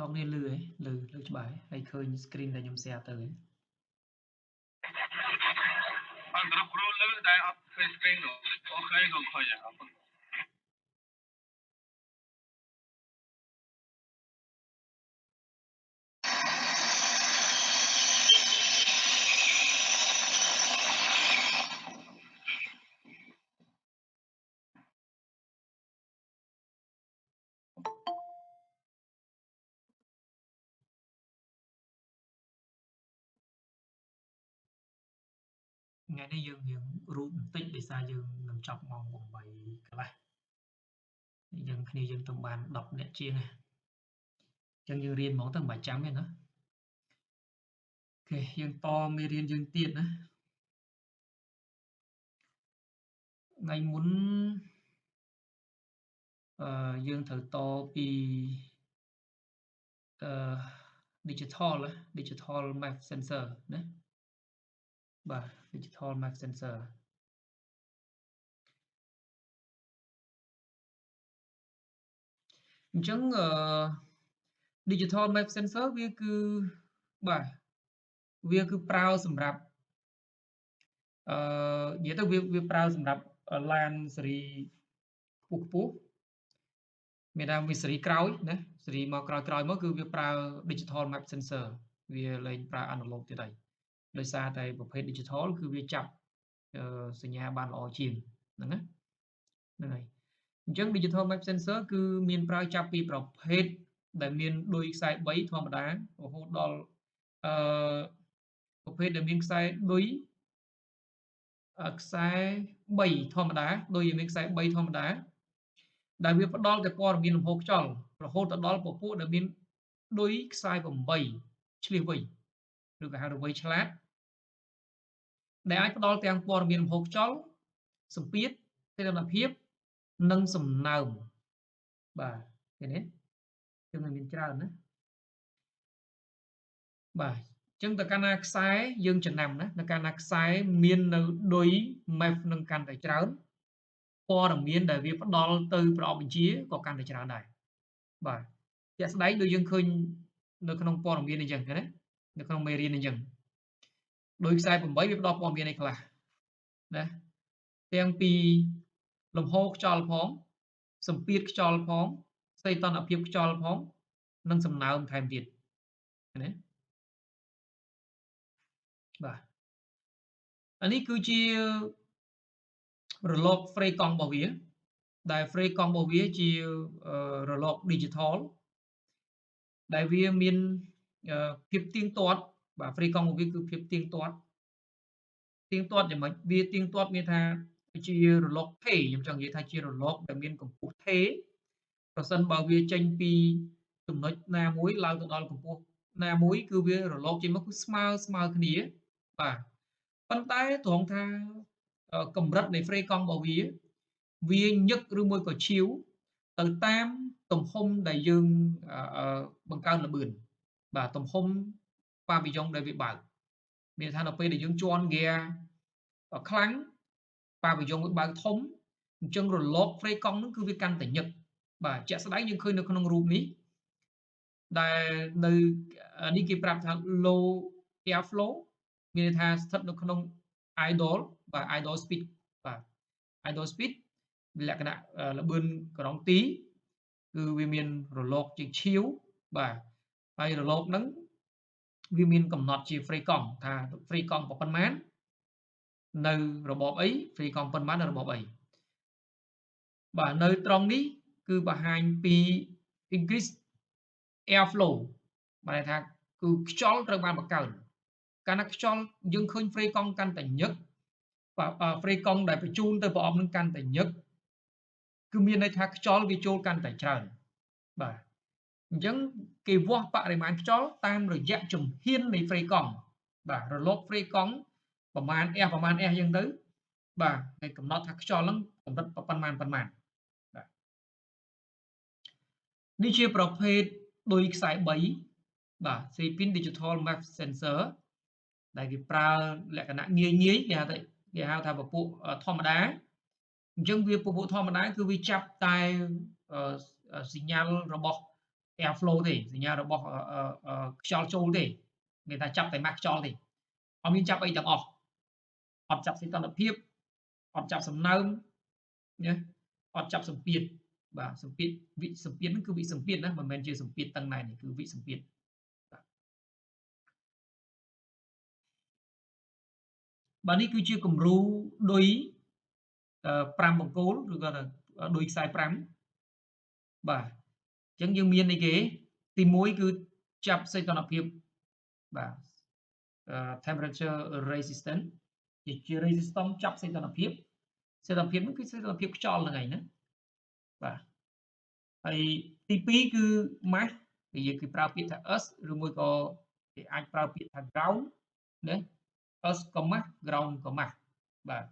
តគ្នាលឺច្បាស់ហើយឃើញ screen ដែលខ្ញុំ share ទៅបានគ្រប់គ្រូលឺតែអត់ឃើញ screen នោះអូខេខ្ញុំឃើញអរគុណថ្ងៃនេះយើងរៀងរូបបន្តិចដោយសារយើងនឹងចប់ម៉ោង8កន្លះយើងគ្នាយើងទៅបាន10នាក់ជាងអញ្ចឹងយើងរៀនហ្មងទៅមិនបាច់ចាំទេណាអូខេយើងតមេរៀនយើងទៀតណាថ្ងៃមុនយើងត្រូវតពីdigital map sensor ណាបាទ digital map sensor អញ្ចឹងdigital map sensor វាគឺបាទវាគឺប្រើសម្រាប់និយាយទៅវាប្រើសម្រាប់ឡានស៊េរីខ្ពស់មានថាវាស៊េរីក្រោយណាស៊េរីមកក្រោយមកគឺវាប្រើ digital map sensor វាលែងប្រើ analog ទៀតហើយដោយសារតែប្រភេទ digital គឺវាចាប់សញ្ញាបានល្អជាងហ្នឹងណាហ្នឹងហើយអញ្ចឹង digital map sensor គឺមានប្រើចាប់ពីប្រភេទដែលមានដូចខ្សែ3ធម្មតារហូតដល់ប្រភេទដែលមានខ្សែដូចខ្សែ3ធម្មតាដូចមានខ្សែ3ធម្មតាដែលវាផ្ដល់តែព័ត៌មានលំហូរខ្យល់រហូតទៅដល់ពពួកដែលមានដូចខ្សែ8ឆ្លៀសវៃឬក៏ហៅថាវៃឆ្លាតដែលអាចផ្ដល់ទាំងព័ត៌មានលំហូរខ្យល់សម្ពាធសីតុណ្ហភាពនិងសំណើមបាទឃើញទេគឺមានច្រើនណាបាទអញ្ចឹងទៅកាលណាខ្សែយើងចំណាំណានៅកាលណាខ្សែមាននៅដូច map នឹងកាន់តែច្រើនព័ត៌មានដែលវាផ្ដល់ទៅប្រអប់បញ្ជាក៏កាន់តែច្រើនដែរបាទជាក់ស្ដែងដូចយើងឃើញនៅក្នុងព័ត៌មានអញ្ចឹងណានៅក្នុងមេរៀនអញ្ចឹងដោយខ្សែ8វាផ្ដល់ព័ត៌មានអីខ្លះណាទាំងពីលំហូរខ្យល់ផងសម្ពាធខ្យល់ផងសីតុណ្ហភាពខ្យល់ផងនិងសំណើមថែមទៀតណាបាទអានេះគឺជារលកហ្វ្រេកង់របស់វាដែលហ្វ្រេកង់របស់វាជារលក digital ដែលវាមានភាពទៀងទាត់បាទហ្វ្រេកង់របស់វាគឺភាពទៀងទាត់យ៉ាងម៉េចវាទៀងទាត់មានថាជារលកថេរខ្ញុំចង់និយាយថាជារលកដែលមានកម្ពស់ថេរប្រសិនបើវាចេញពីចំណុចណាមួយឡើងទៅដល់កម្ពស់ណាមួយគឺវារលកចេញមកគឺស្មើគ្នាបាទប៉ុន្តែត្រង់ថាកម្រិតនៃហ្វ្រេកង់របស់វាញឹកឬមួយក៏ឈៀវទៅតាមទំហំដែលយើងបង្កើនល្បឿនបាទទំហំប៉ាវីយ៉ុងដែលវាបើកមានថានៅពេលដែលយើងជន់ហ្គែខ្លាំងប៉ាវីយ៉ុងវាបើកធំអញ្ចឹងរលកហ្វ្រេកង់ហ្នឹងគឺវាកាន់តែញឹកបាទជាក់ស្ដែងយើងឃើញនៅក្នុងរូបនេះដែលនៅនេះគេប្រាប់ថា low air flow មានន័យថាស្ថិតនៅក្នុង idle បាទ idle speed បាទ idle speed លក្ខណៈល្បឿនក្រងទីគឺវាមានរលកជាឈៀវបាទហើយរលកហ្នឹងវាមានកំណត់ជា free កង់ថា free កង់ប៉ុន្មាននៅរបបអី free កង់ប៉ុន្មាននៅរបបអីបាទនៅត្រង់នេះគឺបង្ហាញពី increase air flow បានថាគឺខ្យល់ត្រូវបានបង្កើនកាលណាខ្យល់យើងឃើញ free កង់កាន់តែញឹកfree កង់ដែលបញ្ជូនទៅប្រអប់នឹងកាន់តែញឹកគឺមានន័យថាខ្យល់វាចូលកាន់តែច្រើនបាទអញ្ចឹងគេវាស់បរិមាណខ្យល់តាមរយៈជំហាននៃ free កង់បាទរលក free កង់ប្រមាណ S អញ្ចឹងទៅបាទគេកំណត់ថាខ្យល់ហ្នឹងកម្រិតប៉ុន្មានបាទនេះជាប្រភេទដូចខ្សែ3បាទ 3-pin digital map sensor ដែលគេប្រើលក្ខណៈងាយគេហៅថាពពួកធម្មតាអញ្ចឹងវាពពួកធម្មតាគឺវាចាប់តែសញ្ញារបស់ air flow ទេសញ្ញារបស់ខ្យល់ចូលទេមានថាចាប់តែម៉ាស់ខ្យល់ទេអត់មានចាប់អីទាំងអស់អត់ចាប់សីតុណ្ហភាពអត់ចាប់សំណើមណាអត់ចាប់សម្ពាធបាទសម្ពាធវិសម្ពាធហ្នឹងគឺវិសម្ពាធណាមិនមែនជាសម្ពាធតឹងណែនទេគឺវិសម្ពាធបាទនេះគឺជាគំរូឌុយ5បង្គោលឬក៏ឌុយខ្សែ5បាទអញ្ចឹងយើងមានអីគេទី1គឺចាប់សីតុណ្ហភាពបាទ temperature resistant ជា resistance ចាប់សីតុណ្ហភាពហ្នឹងគឺសីតុណ្ហភាពខ្យល់ហ្នឹងឯងណាបាទហើយទី2គឺ mass និយាយគឺប្រើពាក្យថា S ឬមួយក៏គេអាចប្រើពាក្យថា ground ណា S ក៏ mass ground ក៏ mass បាទ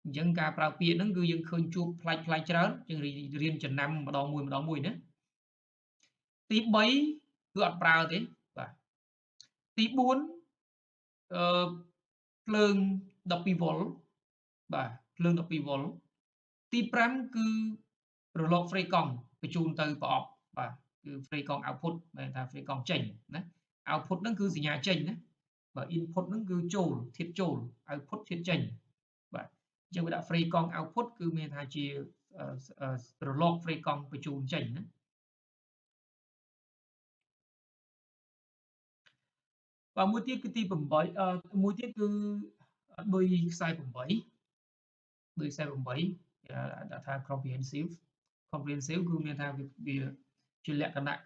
អញ្ចឹងការប្រើពាក្យហ្នឹងគឺយើងឃើញជួបផ្លាច់ច្រើនយើងរៀនចំណាំម្ដងមួយណាទី3គឺអត់ប្រើទេបាទទី4ភ្លើង12វ៉ុលបាទភ្លើង12វ៉ុលទី5គឺរលកហ្វ្រេកង់បញ្ជូនទៅប្រអប់បាទគឺហ្វ្រេកង់ output មិនថាហ្វ្រេកង់ចេញណា output ហ្នឹងគឺសញ្ញាចេញណាបើ input ហ្នឹងគឺចូលធាតុចូល output ធាតុចេញបាទអញ្ចឹងវាដាក់ហ្វ្រេកង់ output គឺមានថាជារលកហ្វ្រេកង់បញ្ជូនចេញណាបាទមួយទៀតគឺទី8មួយទៀតគឺឌុយខ្សែ8ដូចខ្សែ8ដាក់ថា comprehensive គឺមានថាវាជាលក្ខណៈ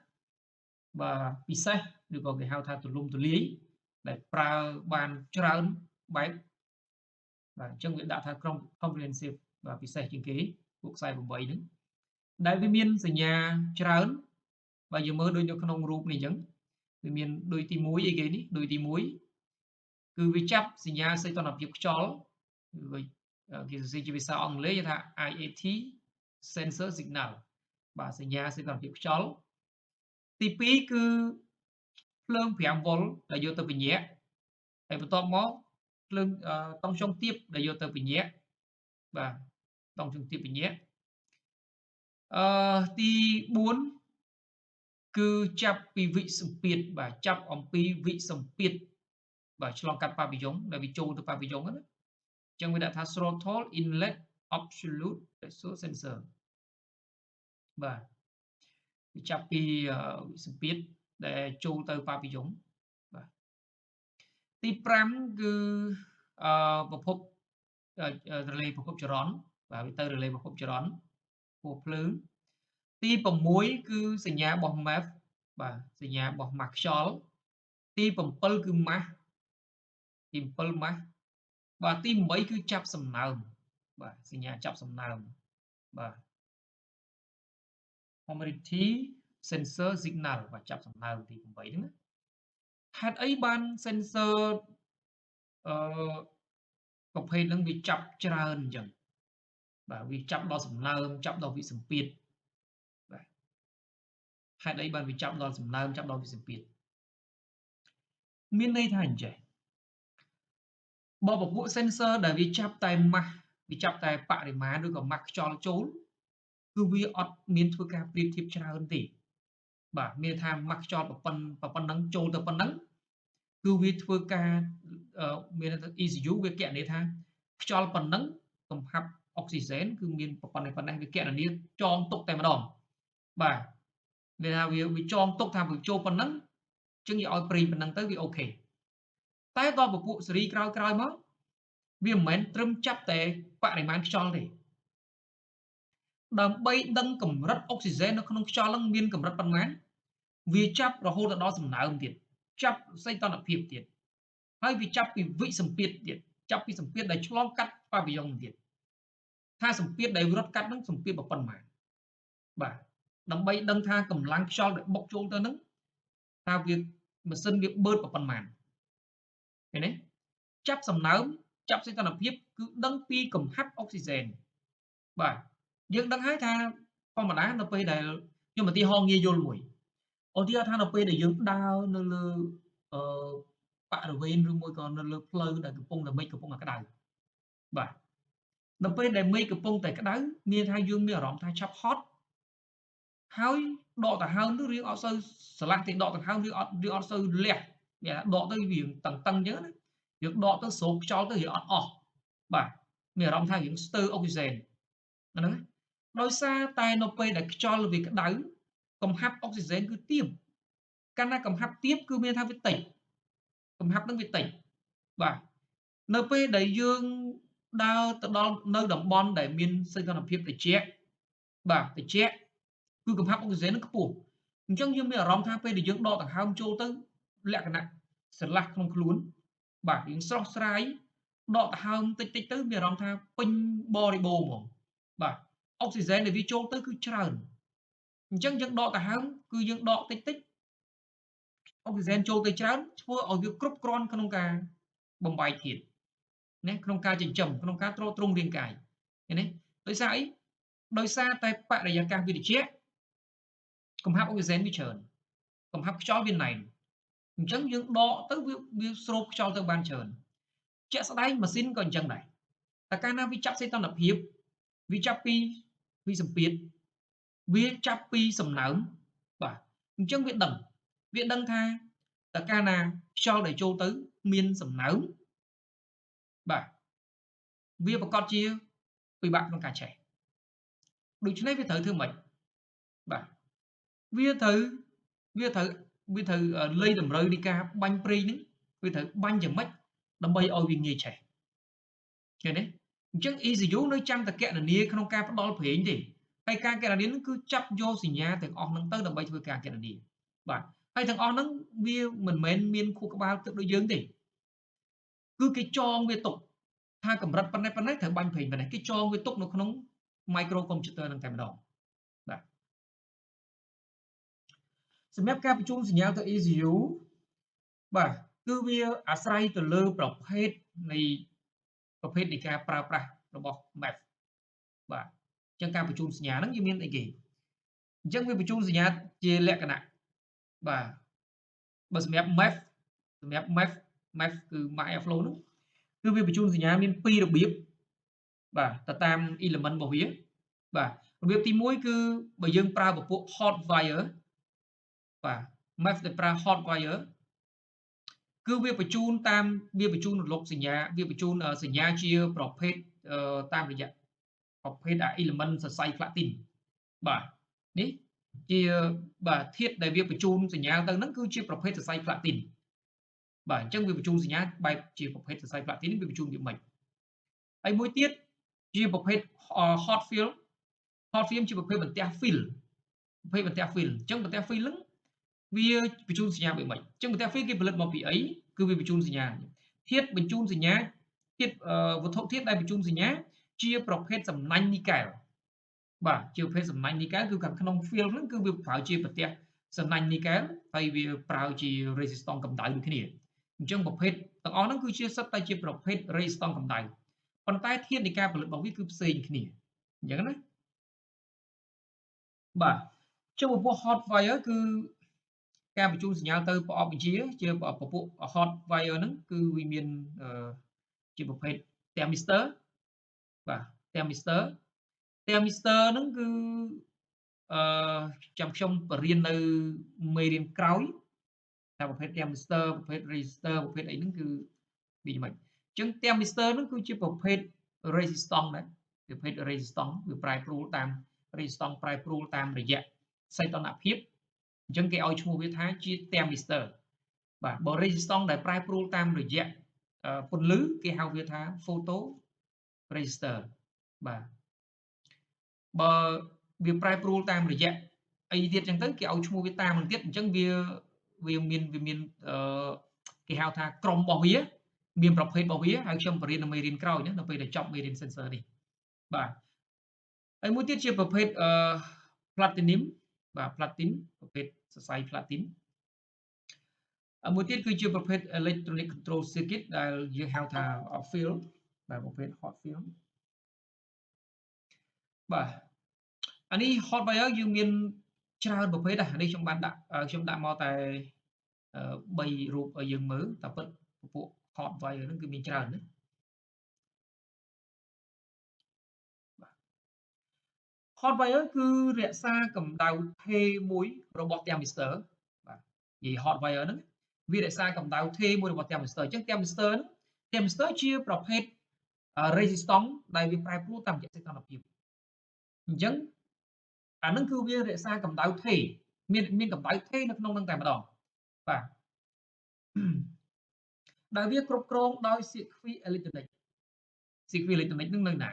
បាទពិសេសឬក៏គេហៅថាទូលំទូលាយដែលប្រើបានច្រើនបែបបាទអញ្ចឹងវាដាក់ថា comprehensive បាទពិសេសជាងគេពួកខ្សែ8ហ្នឹងដែលវាមានសញ្ញាច្រើនបើយើងមើលដូចនៅក្នុងរូបនេះអញ្ចឹងវាមានដូចទី1អីគេនេះដូចទី1គឺវាចាប់សញ្ញាសីតុណ្ហភាពខ្យល់គេសរសេរជាភាសាអង់គ្លេសថា IAT sensor signal បាទសញ្ញាសីតុណ្ហភាពខ្យល់ទី2គឺភ្លើង5វ៉ុលដែលយកទៅពញាក់ហើយបន្ទាប់មកភ្លើងតង់ចុងទាបដែលយកទៅពញាក់បាទតង់ចុងទាបពញាក់ទី4គឺចាប់ពីវិសម្ពាធបាទចាប់អំពីវិសម្ពាធបាទឆ្លងកាត់ប៉ាវីយ៉ុងដែលវាចូលទៅប៉ាវីយ៉ុងណាអញ្ចឹងវាដាក់ថា throttle inlet absolute pressure sensor បាទវាចាប់ពីវិសម្ពាធដែលចូលទៅប៉ាវីយ៉ុងបាទទី5គឺប្រភពរលេប្រភពចរន្តបាទវាទៅរលេប្រភពចរន្តពោះភ្លើងទី6គឺសញ្ញារបស់ MAF បាទសញ្ញារបស់ម៉ាស់ខ្យល់ទី7គឺម៉ាស់ទី7ម៉ាស់បាទទី8គឺចាប់សំណើមបាទសញ្ញាចាប់សំណើមបាទ humidity sensor signal បាទចាប់សំណើមទី8ហ្នឹងណាហេតុអីបាន sensor ប្រភេទហ្នឹងវាចាប់ច្រើនអញ្ចឹងបាទវាចាប់ដល់សំណើមចាប់ដល់វិសម្ពាធបាទហេតុអីបានវាចាប់ដល់សំណើមចាប់ដល់វិសម្ពាធមានន័យថាអញ្ចេះបើពពួក sensor ដែលវាចាប់តែម៉ាស់វាចាប់តែបរិមាណឬក៏ម៉ាស់ខ្យល់ចូលគឺវាអត់មានធ្វើការប្រៀបធៀបច្រើនទេបាទមានថាម៉ាស់ខ្យល់ប៉ុណ្ណឹងចូលទៅប៉ុណ្ណឹងគឺវាធ្វើការមានថា ECU វាគណនាថាខ្យល់ប៉ុណ្ណឹងកំហាប់អុកស៊ីហ្សែនគឺមានប៉ុណ្ណេះវាគណនាចងទុកតែម្ដងបាទវាថាវាចងទុកថាវាចូលប៉ុណ្ណឹងអញ្ចឹងយកឲ្យប្រេងប៉ុណ្ណឹងទៅវាអូខេតែដល់ពពួកស៊េរីក្រោយមកវាមិនមែនត្រឹមចាប់តែបរិមាណខ្យល់ទេដើម្បីដឹងកម្រិតអុកស៊ីហ្សែននៅក្នុងខ្យល់ហ្នឹងមានកម្រិតប៉ុន្មានវាចាប់រហូតដល់សំណើមទៀតចាប់សីតុណ្ហភាពទៀតហើយវាចាប់ពីវិសម្ពាធទៀតចាប់ពីសម្ពាធដែលឆ្លងកាត់ប៉ាវីយ៉ុងទៀតថាសម្ពាធដែលរត់កាត់ហ្នឹងសម្ពាធប៉ុន្មានបាទដើម្បីដឹងថាកម្លាំងខ្យល់ដែលបុកចូលទៅហ្នឹងថាវាម៉ាស៊ីនវាបឺតប៉ុន្មានឃើញទេចាប់សំណើមចាប់សីតុណ្ហភាពគឺដឹងពីកំហាប់អុកស៊ីហ្សែនបាទយើងដឹងហើយថាធម្មតានៅពេលដែលខ្ញុំឧទាហរណ៍ងាយយល់មួយឧទាហរណ៍ថានៅពេលដែលយើងដើរនៅលើបរិវេណឬមួយក៏នៅលើផ្លូវដែលកំពុងតែមេឃកំពុងតែក្តៅបាទនៅពេលដែលមេឃកំពុងតែក្តៅមានថាយើងមានអារម្មណ៍ថាឆាប់ហត់ ហើយដកដង្ហើមនោះរៀងអត់សូវស្រឡះទេដកដង្ហើមរៀងអត់សូវលះវាដកទៅវាតឹងអញ្ចឹងណាយើងដកទៅស្រូបខ្យល់ទៅរៀងអត់អស់បាទមានអារម្មណ៍ថារៀងស្ទើរអុកស៊ីហ្សែនអាហ្នឹងដោយសារតែនៅពេលដែលខ្យល់វាក្តៅកំហាប់អុកស៊ីហ្សែនគឺទាបកាលណាកំហាប់ទាបគឺមានថាវាតិចកំហាប់នឹងវាតិចបាទនៅពេលដែលយើងដើរទៅដល់នៅតំបន់ដែលមានសីតុណ្ហភាពត្រជាក់បាទត្រជាក់គឺកំហាប់អុកស៊ីហ្សែននឹងខ្ពស់អញ្ចឹងយើងមានអារម្មណ៍ថាពេលដែលយើងដកដង្ហើមចូលទៅលក្ខណៈស្រឡះក្នុងខ្លួនបាទយើងស្រស់ស្រាយដកដង្ហើមតិចទៅមានអារម្មណ៍ថាពេញបរិបូរណ៍ហ្មងបាទអុកស៊ីហ្សែនដែលវាចូលទៅគឺច្រើនអញ្ចឹងយើងដកដង្ហើមគឺយើងដកតិចអុកស៊ីហ្សែនចូលទៅច្រើនធ្វើឲ្យវាគ្រប់គ្រាន់ក្នុងការបំបែកធាតុណាក្នុងការចិញ្ចឹមក្នុងការទ្រទ្រង់រាងកាយឃើញទេដោយសារអីដោយសារតែបរិយាកាសវាត្រជាក់កំហាប់អុកស៊ីហ្សែនវាច្រើនកំហាប់ខ្យល់វាណែនអញ្ចឹងយើងដកទៅវាស្រូបខ្យល់ទៅបានច្រើនជាក់ស្ដែងម៉ាស៊ីនក៏អញ្ចឹងដែរតែកាលណាវាចាប់សីតុណ្ហភាពវាចាប់ពីសម្ពាធវាចាប់ពីសំណើមបាទអញ្ចឹងវាដឹងថាតើកាលណាខ្យល់ដែលចូលទៅមានសំណើមបាទវាប្រកាសជាពិបាកក្នុងការឆេះដូច្នេះវាត្រូវធ្វើម៉េចបាទវាត្រូវវាត្រូវលៃតម្រូវនៃការបាញ់ប្រេងហ្នឹងវាត្រូវបាញ់យ៉ាងម៉េចដើម្បីឲ្យវាងាយឆេះឃើញទេអញ្ចឹង ECU នៅចាំតែគណនាក្នុងការផ្ដល់ប្រេងទេហើយការគណនាហ្នឹងគឺចាប់យកសញ្ញាទាំងអស់ហ្នឹងទៅដើម្បីធ្វើការគណនាបាទហើយទាំងអស់ហ្នឹងវាមិនមែនមានខួរក្បាលគិតដូចយើងទេគឺគេចងវាទុកថាកម្រិតប៉ុណ្ណេះត្រូវបាញ់ប្រេងប៉ុណ្ណេះគេចងវាទុកនៅក្នុង microcomputer ហ្នឹងតែម្ដងបាទសម្រាប់ការបញ្ជូនសញ្ញាទៅ ECU បាទគឺវាអាស្រ័យទៅលើប្រភេទនៃការប្រើប្រាស់របស់ MEF បាទអញ្ចឹងការបញ្ជូនសញ្ញាហ្នឹងវាមានអីគេអញ្ចឹងវាបញ្ជូនសញ្ញាជាលក្ខណៈបាទបើសម្រាប់ MEF គឺ My Airflow ហ្នឹងគឺវាបញ្ជូនសញ្ញាមាន2របៀបបាទទៅតាម element របស់វាបាទរបៀបទី1គឺបើយើងប្រើពពួក hot wire បាទ MEF ដែលប្រើ hot wire គឺវាបញ្ជូនរលកសញ្ញាវាបញ្ជូនសញ្ញាជាប្រភេទតាមរយៈប្រភេទ element សរសៃ platin បាទនេះជាបាទធាតុដែលវាបញ្ជូនសញ្ញាទៅហ្នឹងគឺជាប្រភេទសរសៃ platin បាទអញ្ចឹងវាបញ្ជូនសញ្ញាបែបជាប្រភេទសរសៃ platin វាបញ្ជូនវាមិនហើយមួយទៀតជាប្រភេទ hot film ជាប្រភេទបន្ទះ fill អញ្ចឹងបន្ទះ fill ហ្នឹងវាបញ្ជូនសញ្ញាបែបម៉េចអញ្ចឹងបន្ទះ fill គេផលិតមកពីអីគឺវាបញ្ជូនសញ្ញាធាតុបញ្ជូនសញ្ញាធាតុវត្ថុធាតុដែលបញ្ជូនសញ្ញាជាប្រភេទសំណាញ់នីកែលបាទជាប្រភេទសំណាញ់នីកែលគឺខាងក្នុង fill ហ្នឹងគឺវាប្រើជាបន្ទះសំណាញ់នីកែលហើយវាប្រើជា resistance កម្ដៅដូចគ្នាអញ្ចឹងប្រភេទទាំងអស់ហ្នឹងគឺជាសិតតែជាប្រភេទ resistance កម្ដៅប៉ុន្តែធាតុនៃការផលិតរបស់វាគឺផ្សេងគ្នាអញ្ចឹងណាបាទចុះពពួក hot wire គឺការបញ្ជូនសញ្ញាទៅប្រអប់បញ្ជាជាពពួក hot wire ហ្នឹងគឺវាមានជាប្រភេទ thermistor បាទ thermistor ហ្នឹងគឺអឺចាំខ្ញុំបរៀននៅមេរៀនក្រោយថាប្រភេទ thermistor ប្រភេទ resistor ប្រភេទអីហ្នឹងគឺវាយ៉ាងម៉េចអញ្ចឹង thermistor ហ្នឹងគឺជាប្រភេទ resistance ដែរប្រភេទ resistance វាប្រែប្រួលតាម resistance ប្រែប្រួលតាមរយៈសីតុណ្ហភាពអញ្ចឹងគេឲ្យឈ្មោះវាថាជា thermistor បាទបើ resistance ដែលប្រែប្រួលតាមរយៈពន្លឺគេហៅវាថា photo resistor បាទបើវាប្រែប្រួលតាមរយៈអីទៀតអញ្ចឹងទៅគេឲ្យឈ្មោះវាតាមនឹងទៀតអញ្ចឹងវាមានគេហៅថាក្រុមរបស់វាមានប្រភេទរបស់វាហើយខ្ញុំបរៀននៅមេរៀនក្រោយណានៅពេលដែលចប់មេរៀន sensor នេះបាទហើយមួយទៀតជាប្រភេទplatinum បាទ platin ប្រភេទសរសៃ platin មួយទៀតគឺជាប្រភេទ electronic control circuit ដែលយើងហៅថា field បាទប្រភេទ hot field បាទអានេះ hot wire យើងមានច្រើនប្រភេទដែរនេះខ្ញុំដាក់មកតែ3រូបឲ្យយើងមើលតែពិតពពួក hot wire ហ្នឹងគឺមានច្រើនណា បាទ hot wire គឺរក្សាកម្ដៅថេរមួយរបស់ thermistor បាទនិយាយ hot wire ហ្នឹងវារក្សាកម្ដៅថេរមួយរបស់ thermistor អញ្ចឹង thermistor ជាប្រភេទresistance ដែលវាប្រែប្រួលតាមរយៈសីតុណ្ហភាពអញ្ចឹងអាហ្នឹងគឺវារក្សាកម្ដៅថេរមានកម្ដៅថេរនៅក្នុងហ្នឹងតែម្ដងបាទដែលវាគ្រប់គ្រងដោយសៀគ្វីអេឡិចត្រូនិកហ្នឹងនៅណា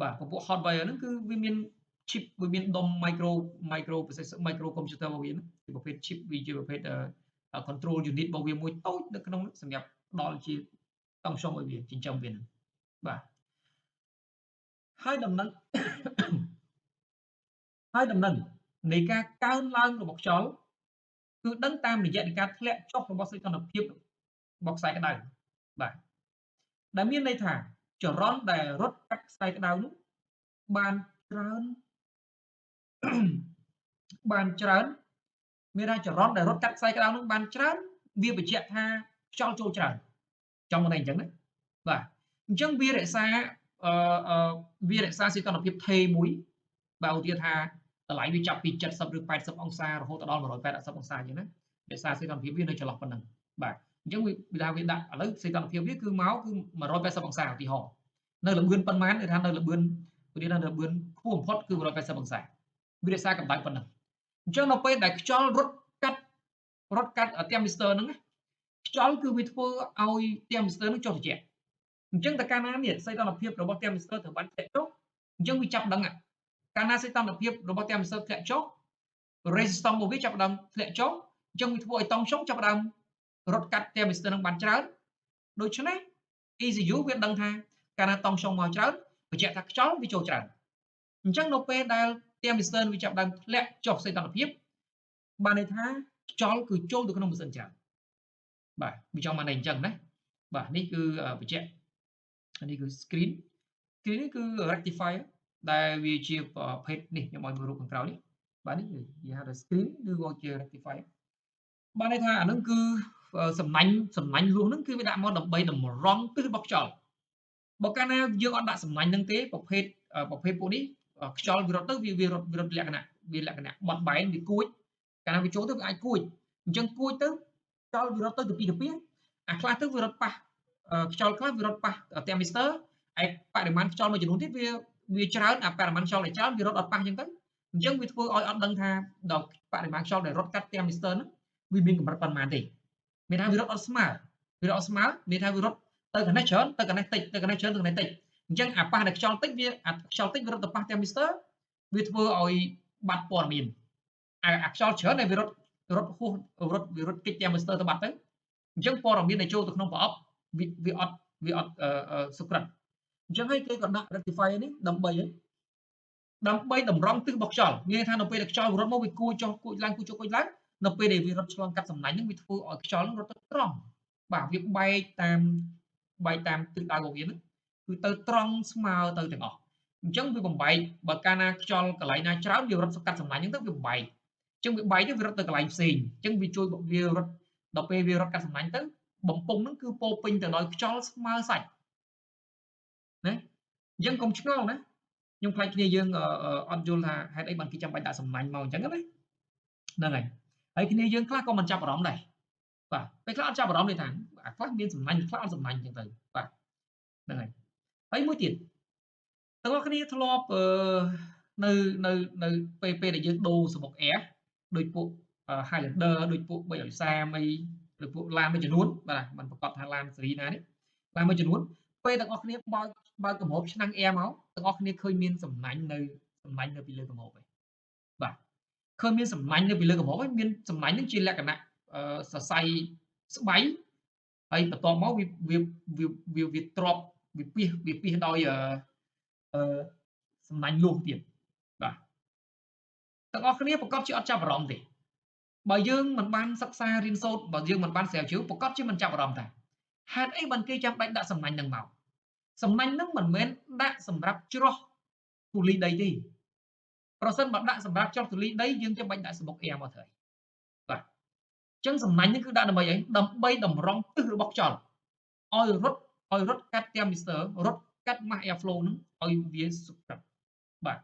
បាទពពួក hot wire ហ្នឹងគឺវាមាន chip វាមានដុំ micro computer របស់វាជាប្រភេទ chip វាជាប្រភេទcontrol unit របស់វាមួយតូចនៅក្នុងសម្រាប់ផ្ដល់ជាតង់សុំឲ្យវាចិញ្ចឹមវាហ្នឹងបាទហើយដំណឹង ហើយដំណឹងនៃការកើនឡើងរបស់ខ្យល់គឺដឹងតាមរយៈនៃការធ្លាក់ចុះរបស់សីតុណ្ហភាពរបស់ខ្សែក្ដៅបាទដែលមានន័យថាចរន្តដែលរត់កាត់ខ្សែក្ដៅនោះបានច្រើនមានថាចរន្តដែលរត់កាត់ខ្សែក្ដៅនោះបានច្រើនវាបញ្ជាក់ថាខ្យល់ចូលច្រើនចង់មកន័យអញ្ចឹងណាបាទអញ្ចឹងវារក្សាសីតុណ្ហភាពថេរមួយបើឧទាហរណ៍ថាតម្លៃវាចាប់ពី70ឬ80អង្សារហូតដល់180អង្សាអញ្ចឹងណារក្សាសីតុណ្ហភាពវានៅចន្លោះប៉ុណ្ណឹងបាទអញ្ចឹងវាថាវាដាក់ឥឡូវសីតុណ្ហភាពវាគឺមកគឺ180អង្សាឧទាហរណ៍នៅល្បឿនប៉ុន្មានគឺថានៅល្បឿនខ្ពស់បំផុតគឺ180អង្សាវារក្សាកម្ដៅប៉ុណ្ណឹងអញ្ចឹងនៅពេលដែលខ្យល់រត់កាត់thermistor ហ្នឹងខ្យល់គឺវាធ្វើឲ្យ thermistor ហ្នឹងចុះត្រជាក់អញ្ចឹងតែកាលណានេះសីតុណ្ហភាពរបស់ thermistor ត្រូវបានធ្លាក់ចុះអញ្ចឹងវាចាប់ដឹងកាលណាសីតុណ្ហភាពរបស់ thermistor ធ្លាក់ចុះ resistance របស់វាចាប់ផ្ដើមធ្លាក់ចុះអញ្ចឹងវាធ្វើឲ្យតង់សុងចាប់ផ្ដើមរត់កាត់ thermistor ហ្នឹងបានច្រើនដូច្នេះ ECU វាដឹងថាកាលណាតង់សុងមកច្រើនបញ្ជាក់ថាខ្យល់វាចូលច្រើនអញ្ចឹងនៅពេលដែល thermistor វាចាប់ផ្ដើមធ្លាក់ចុះសីតុណ្ហភាពបានន័យថាខ្យល់គឺចូលទៅក្នុងម៉ាស៊ីនច្រើនបាទវាចង់មកន័យអញ្ចឹងណាបាទនេះគឺបញ្ជាក់នេះគឺ screen នេះគឺ rectifier ដែលវាជាប្រភេទនេះខ្ញុំឲ្យមើលរូបខាងក្រោយនេះបាទនេះគេហៅថា screen ឬក៏ជា rectifier បានន័យថាអានឹងគឺសំណាញ់លួសហ្នឹងគឺវាដាក់មកដើម្បីតម្រង់ទិសរបស់ខ្យល់បើកាលណាយើងអត់ដាក់សំណាញ់ហ្នឹងទេប្រភេទពួកនេះខ្យល់វារត់ទៅវារត់លក្ខណៈបត់បែនវាគួចកាលណាវាចូលទៅវាអាចគួចអញ្ចឹងគួចទៅខ្យល់វារត់ទៅពីអាខ្លះទៅវារត់ប៉ះខ្យល់ខ្លះវារត់ប៉ះ thermistor ឯបរិមាណខ្យល់មួយចំនួនទៀតវាច្រើនបរិមាណខ្យល់ដែលច្រើនវារត់អត់ប៉ះអញ្ចឹងទៅអញ្ចឹងវាធ្វើឲ្យអត់ដឹងថាដល់បរិមាណខ្យល់ដែលរត់កាត់ thermistor ហ្នឹងវាមានកម្រិតប៉ុន្មានទេមានថាវារត់អត់ស្មើមានថាវារត់ទៅកណេះច្រើនទៅកណេះតិចទៅកណេះច្រើនទៅកណេះតិចអញ្ចឹងប៉ះតែខ្យល់តិចវារត់ទៅប៉ះ thermistor វាធ្វើឲ្យបាត់ព័ត៌មានខ្យល់ច្រើនដែលវារត់គេច thermistor ទៅបាត់ទៅអញ្ចឹងព័ត៌មានដែលចូលទៅក្នុងប្រអប់វាអត់សុក្រិតអញ្ចឹងហើយគេក៏ដាក់ rectifier នេះដើម្បីតម្រង់ទិសរបស់ខ្យល់មានន័យថានៅពេលដែលខ្យល់រត់មកវាគួចចុះគួចឡើងនៅពេលដែលវារត់ឆ្លងកាត់សំណាញ់ហ្នឹងវាធ្វើឲ្យខ្យល់រត់ទៅត្រង់បាទវាបែកតាមទិសដៅរបស់វាហ្នឹងគឺទៅត្រង់ស្មើទៅទាំងអស់អញ្ចឹងវាបំបែកបើកាលណាខ្យល់កន្លែងណាច្រើនវារត់កាត់សំណាញ់ហ្នឹងទៅវាបំបែកអញ្ចឹងវាបែកទៅវារត់ទៅកន្លែងផ្សេងអញ្ចឹងវាជួយវារត់ដល់ពេលវារត់កាត់សំណាញ់ទៅបំពង់ហ្នឹងគឺពោពេញទៅដោយខ្យល់ស្មើសាច់ណាអញ្ចឹងកុំឆ្ងល់ណាខ្ញុំខ្លាចគ្នាយើងអត់យល់ថាហេតុអីបានគេចាំបាច់ដាក់សំណាញ់មកអញ្ចឹងណាហ្នឹងហើយគ្នាយើងខ្លះក៏មិនចាប់អារម្មណ៍ដែរបាទពេលខ្លះអត់ចាប់អារម្មណ៍ទេថាខ្លះមានសំណាញ់ខ្លះអត់សំណាញ់អញ្ចឹងទៅបាទហ្នឹងហើយមួយទៀតទាំងអស់គ្នាធ្លាប់នៅពេលដែលយើងដូរសំបុក Air ដោយពួក Highlander ដោយពួក330អីឬពួកឡានមួយចំនួនបាទมันប្រកាសថាឡានស៊េរីណានេះឡានមួយចំនួនពេលទាំងអស់គ្នាបើកកម្របឆ្នាំង Air មកទាំងអស់គ្នាឃើញមានសំណាញ់នៅពីលើកម្របឯងបាទឃើញមានសំណាញ់នៅពីលើកម្របឯងមានសំណាញ់នឹងជាលក្ខណៈសរសៃស្បៃហើយបន្ទាប់មកវាទ្របវាពីសដោយសំណាញ់លួសទៀតបាទទាំងអស់គ្នាប្រកបជាអត់ចាប់អារម្មណ៍ទេបើយើងមិនបានសិក្សារៀនសូត្របើយើងមិនបានស្រាវជ្រាវប្រកបជាមិនចាប់អារម្មណ៍តាហេតុអីបានគេចាំបាច់ដាក់សំណាញ់នឹងមកសំណាញ់នឹងមិនមែនដាក់សម្រាប់ច្រោះធូលីដីទេប្រសិនបើដាក់សម្រាប់ច្រោះធូលីដីយើងចាំបាច់ដាក់សំបុក Air មកត្រូវបាទអញ្ចឹងសំណាញ់នេះគឺដាក់ដើម្បីអីដើម្បីតម្រង់ទិសរបស់ខ្យល់ឲ្យរត់កាត់ thermistor រត់កាត់ mass air flow នឹងឲ្យវាសុក្រិតបាទ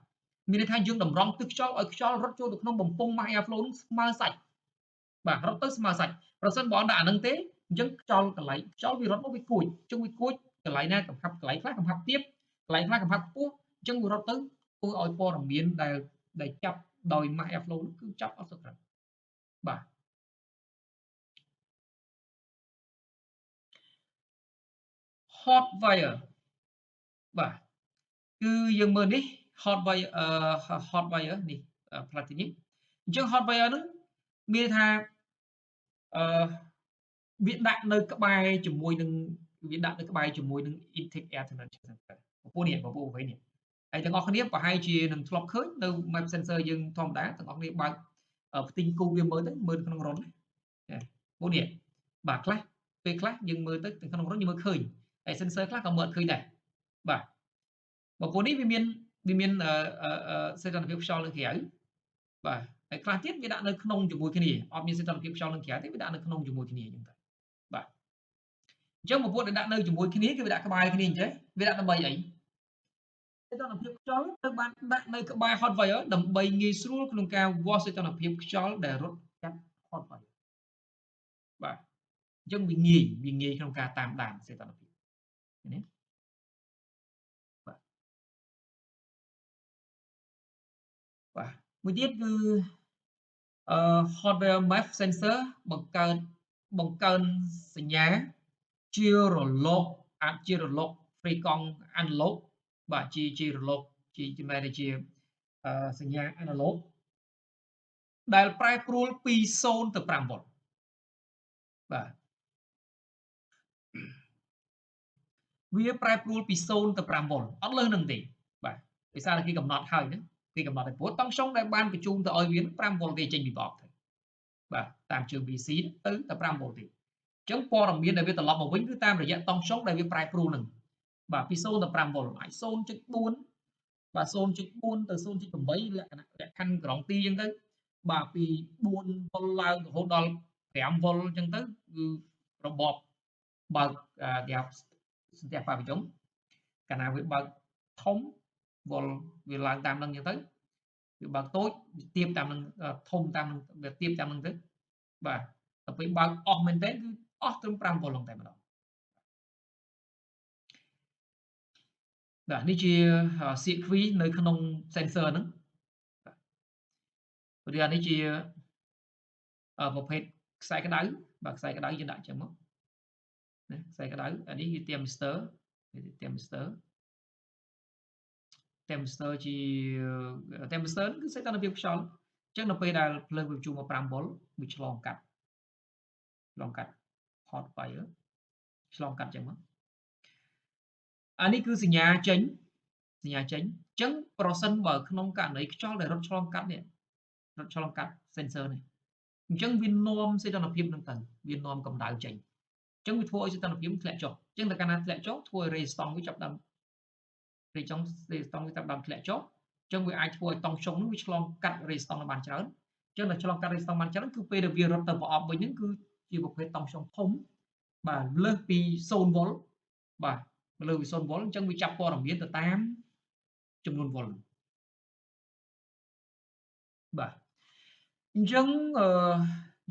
មានន័យថាយើងតម្រង់ទិសខ្យល់ឲ្យខ្យល់រត់ចូលទៅក្នុងបំពង់ mass airflow នឹងស្មើសាច់បាទរត់ទៅស្មើសាច់ប្រសិនបើអត់ដាក់អានឹងទេអញ្ចឹងខ្យល់កន្លែងខ្យល់វារត់មកវាគួចអញ្ចឹងវាគួចកន្លែងណាកំហាប់កន្លែងខ្លះកំហាប់ទាបកន្លែងខ្លះកំហាប់ខ្ពស់អញ្ចឹងវារត់ទៅធ្វើឲ្យព័ត៌មានដែលចាប់ដោយ mass airflow នោះគឺចាប់អត់ទៅក្រៅបាទ hot wire បាទគឺយើងមើលនេះ hot wire hot wire នេះ platinum អញ្ចឹង hot wire ហ្នឹងមានថាវាដាក់នៅក្បែរជាមួយនឹងវាដាក់នៅក្បែរជាមួយនឹង intake air tunnel ពពុះនេះពពុះ8នេះហើយទាំងអស់គ្នាប្រហែលជានឹងធ្លាប់ឃើញនៅ map sensor យើងធម្មតាទាំងអស់គ្នាបើកផ្ទៃគូវាមើលទៅមើលក្នុងរុនណាពពុះនេះបាទខ្លះពេលខ្លះយើងមើលទៅក្នុងរុនយើងមើលឃើញហើយ sensor ខ្លះក៏មើលអត់ឃើញដែរបាទពពុះនេះវាមានសីតុណ្ហភាពខ្យល់នៅក្រៅបាទហើយខ្លះទៀតវាដាក់នៅក្នុងជាមួយគ្នាអត់មានសីតុណ្ហភាពខ្យល់នៅក្រៅទេវាដាក់នៅក្នុងជាមួយគ្នាអញ្ចឹងទៅបាទអញ្ចឹងពពុះដែលដាក់នៅជាមួយគ្នាគឺវាដាក់ក្បែរគ្នាអញ្ចឹងវាដាក់ដើម្បីអីសីតុណ្ហភាពខ្យល់ត្រូវបានដាក់នៅក្បែរ hot wire ដើម្បីងាយស្រួលក្នុងការវាស់សីតុណ្ហភាពខ្យល់ដែលរត់កាត់ hot wire បាទអញ្ចឹងវាងាយក្នុងការតាមដានសីតុណ្ហភាពណាបាទមួយទៀតគឺhot wire map sensor បង្កើនសញ្ញាជារលកអាចជារលក frequency analog បាទជារលកជាមែនតែជាសញ្ញា analog ដែលប្រែប្រួលពី0ទៅ5វ៉ុលបាទវាប្រែប្រួលពី0ទៅ5វ៉ុលអត់លើនឹងទេបាទដោយសារតែគេកំណត់ហើយហ្នឹងគេកំណត់ឲ្យព្រោះតង់ខ្យងដែលបានបញ្ជូនទៅឲ្យវា5វ៉ុលទេចេញពីប្រអប់ទៅបាទតាមជើង VC ទៅតែ5វ៉ុលទេអញ្ចឹងព័ត៌មានដែលវាត្រឡប់មកវិញគឺតាមរយៈតង់ខ្យងដែលវាប្រែប្រួលហ្នឹងបាទពី0ទៅ5វ៉ុលអាច 0.4 បាទ 0.4 ទៅ 0.8 លក្ខខណ្ឌក្រងទីអញ្ចឹងទៅបាទពី4វ៉ុលឡើងរហូតដល់5វ៉ុលអញ្ចឹងទៅគឺរបបបើកគេហៅសន្ទះបរិយមកាលណាវាបើកធំវ៉ុលវាឡើងតាមនឹងអញ្ចឹងទៅវាបើកតូចទៀបតាមនឹងធំតាមនឹងវាទៀបតាមនឹងទៅបាទដល់ពេលបើកអស់មែនទែនគឺអស់ត្រឹម5វ៉ុលតែម្ដងបាទនេះជា circuit នៅក្នុង sensor ហ្នឹងព្រោះនេះជាប្រភេទខ្សែក្តៅបាទខ្សែក្តៅយើងដាក់ចឹងមកណាខ្សែក្តៅអានេះគឺ thermistor ជា thermistor ជា thermistor គឺសីតុណ្ហភាពខ្យល់អញ្ចឹងនៅពេលដែលភ្លើងវាជួមក5វ៉ុលវាឆ្លងកាត់ hot wire ឆ្លងកាត់ចឹងមកអានេះគឺសញ្ញាចេញអញ្ចឹងប្រសិនបើក្នុងករណីខ្យល់ដែលរត់ឆ្លងកាត់នេះរត់ឆ្លងកាត់ sensor នេះអញ្ចឹងវានាំសីតុណ្ហភាពហ្នឹងទៅវានាំកម្ដៅចេញអញ្ចឹងវាធ្វើឲ្យសីតុណ្ហភាពធ្លាក់ចុះអញ្ចឹងតែកាលណាធ្លាក់ចុះធ្វើឲ្យ resistance វាចាប់ដើម resistance វាចាប់ដើមធ្លាក់ចុះអញ្ចឹងវាអាចធ្វើឲ្យតង់ខ្យងនោះវាឆ្លងកាត់ resistance បានច្រើនអញ្ចឹងតែឆ្លងកាត់ resistance បានច្រើនគឺពេលដែលវារត់ទៅប្រអប់វិញហ្នឹងគឺជាប្រភេទតង់ខ្យងធំបាទលើសពី0វ៉ុលបាទលើសពី0វ៉ុលអញ្ចឹងវាចាប់ព័ត៌មានទៅតាមចំនួនវ៉ុលបាទអញ្ចឹង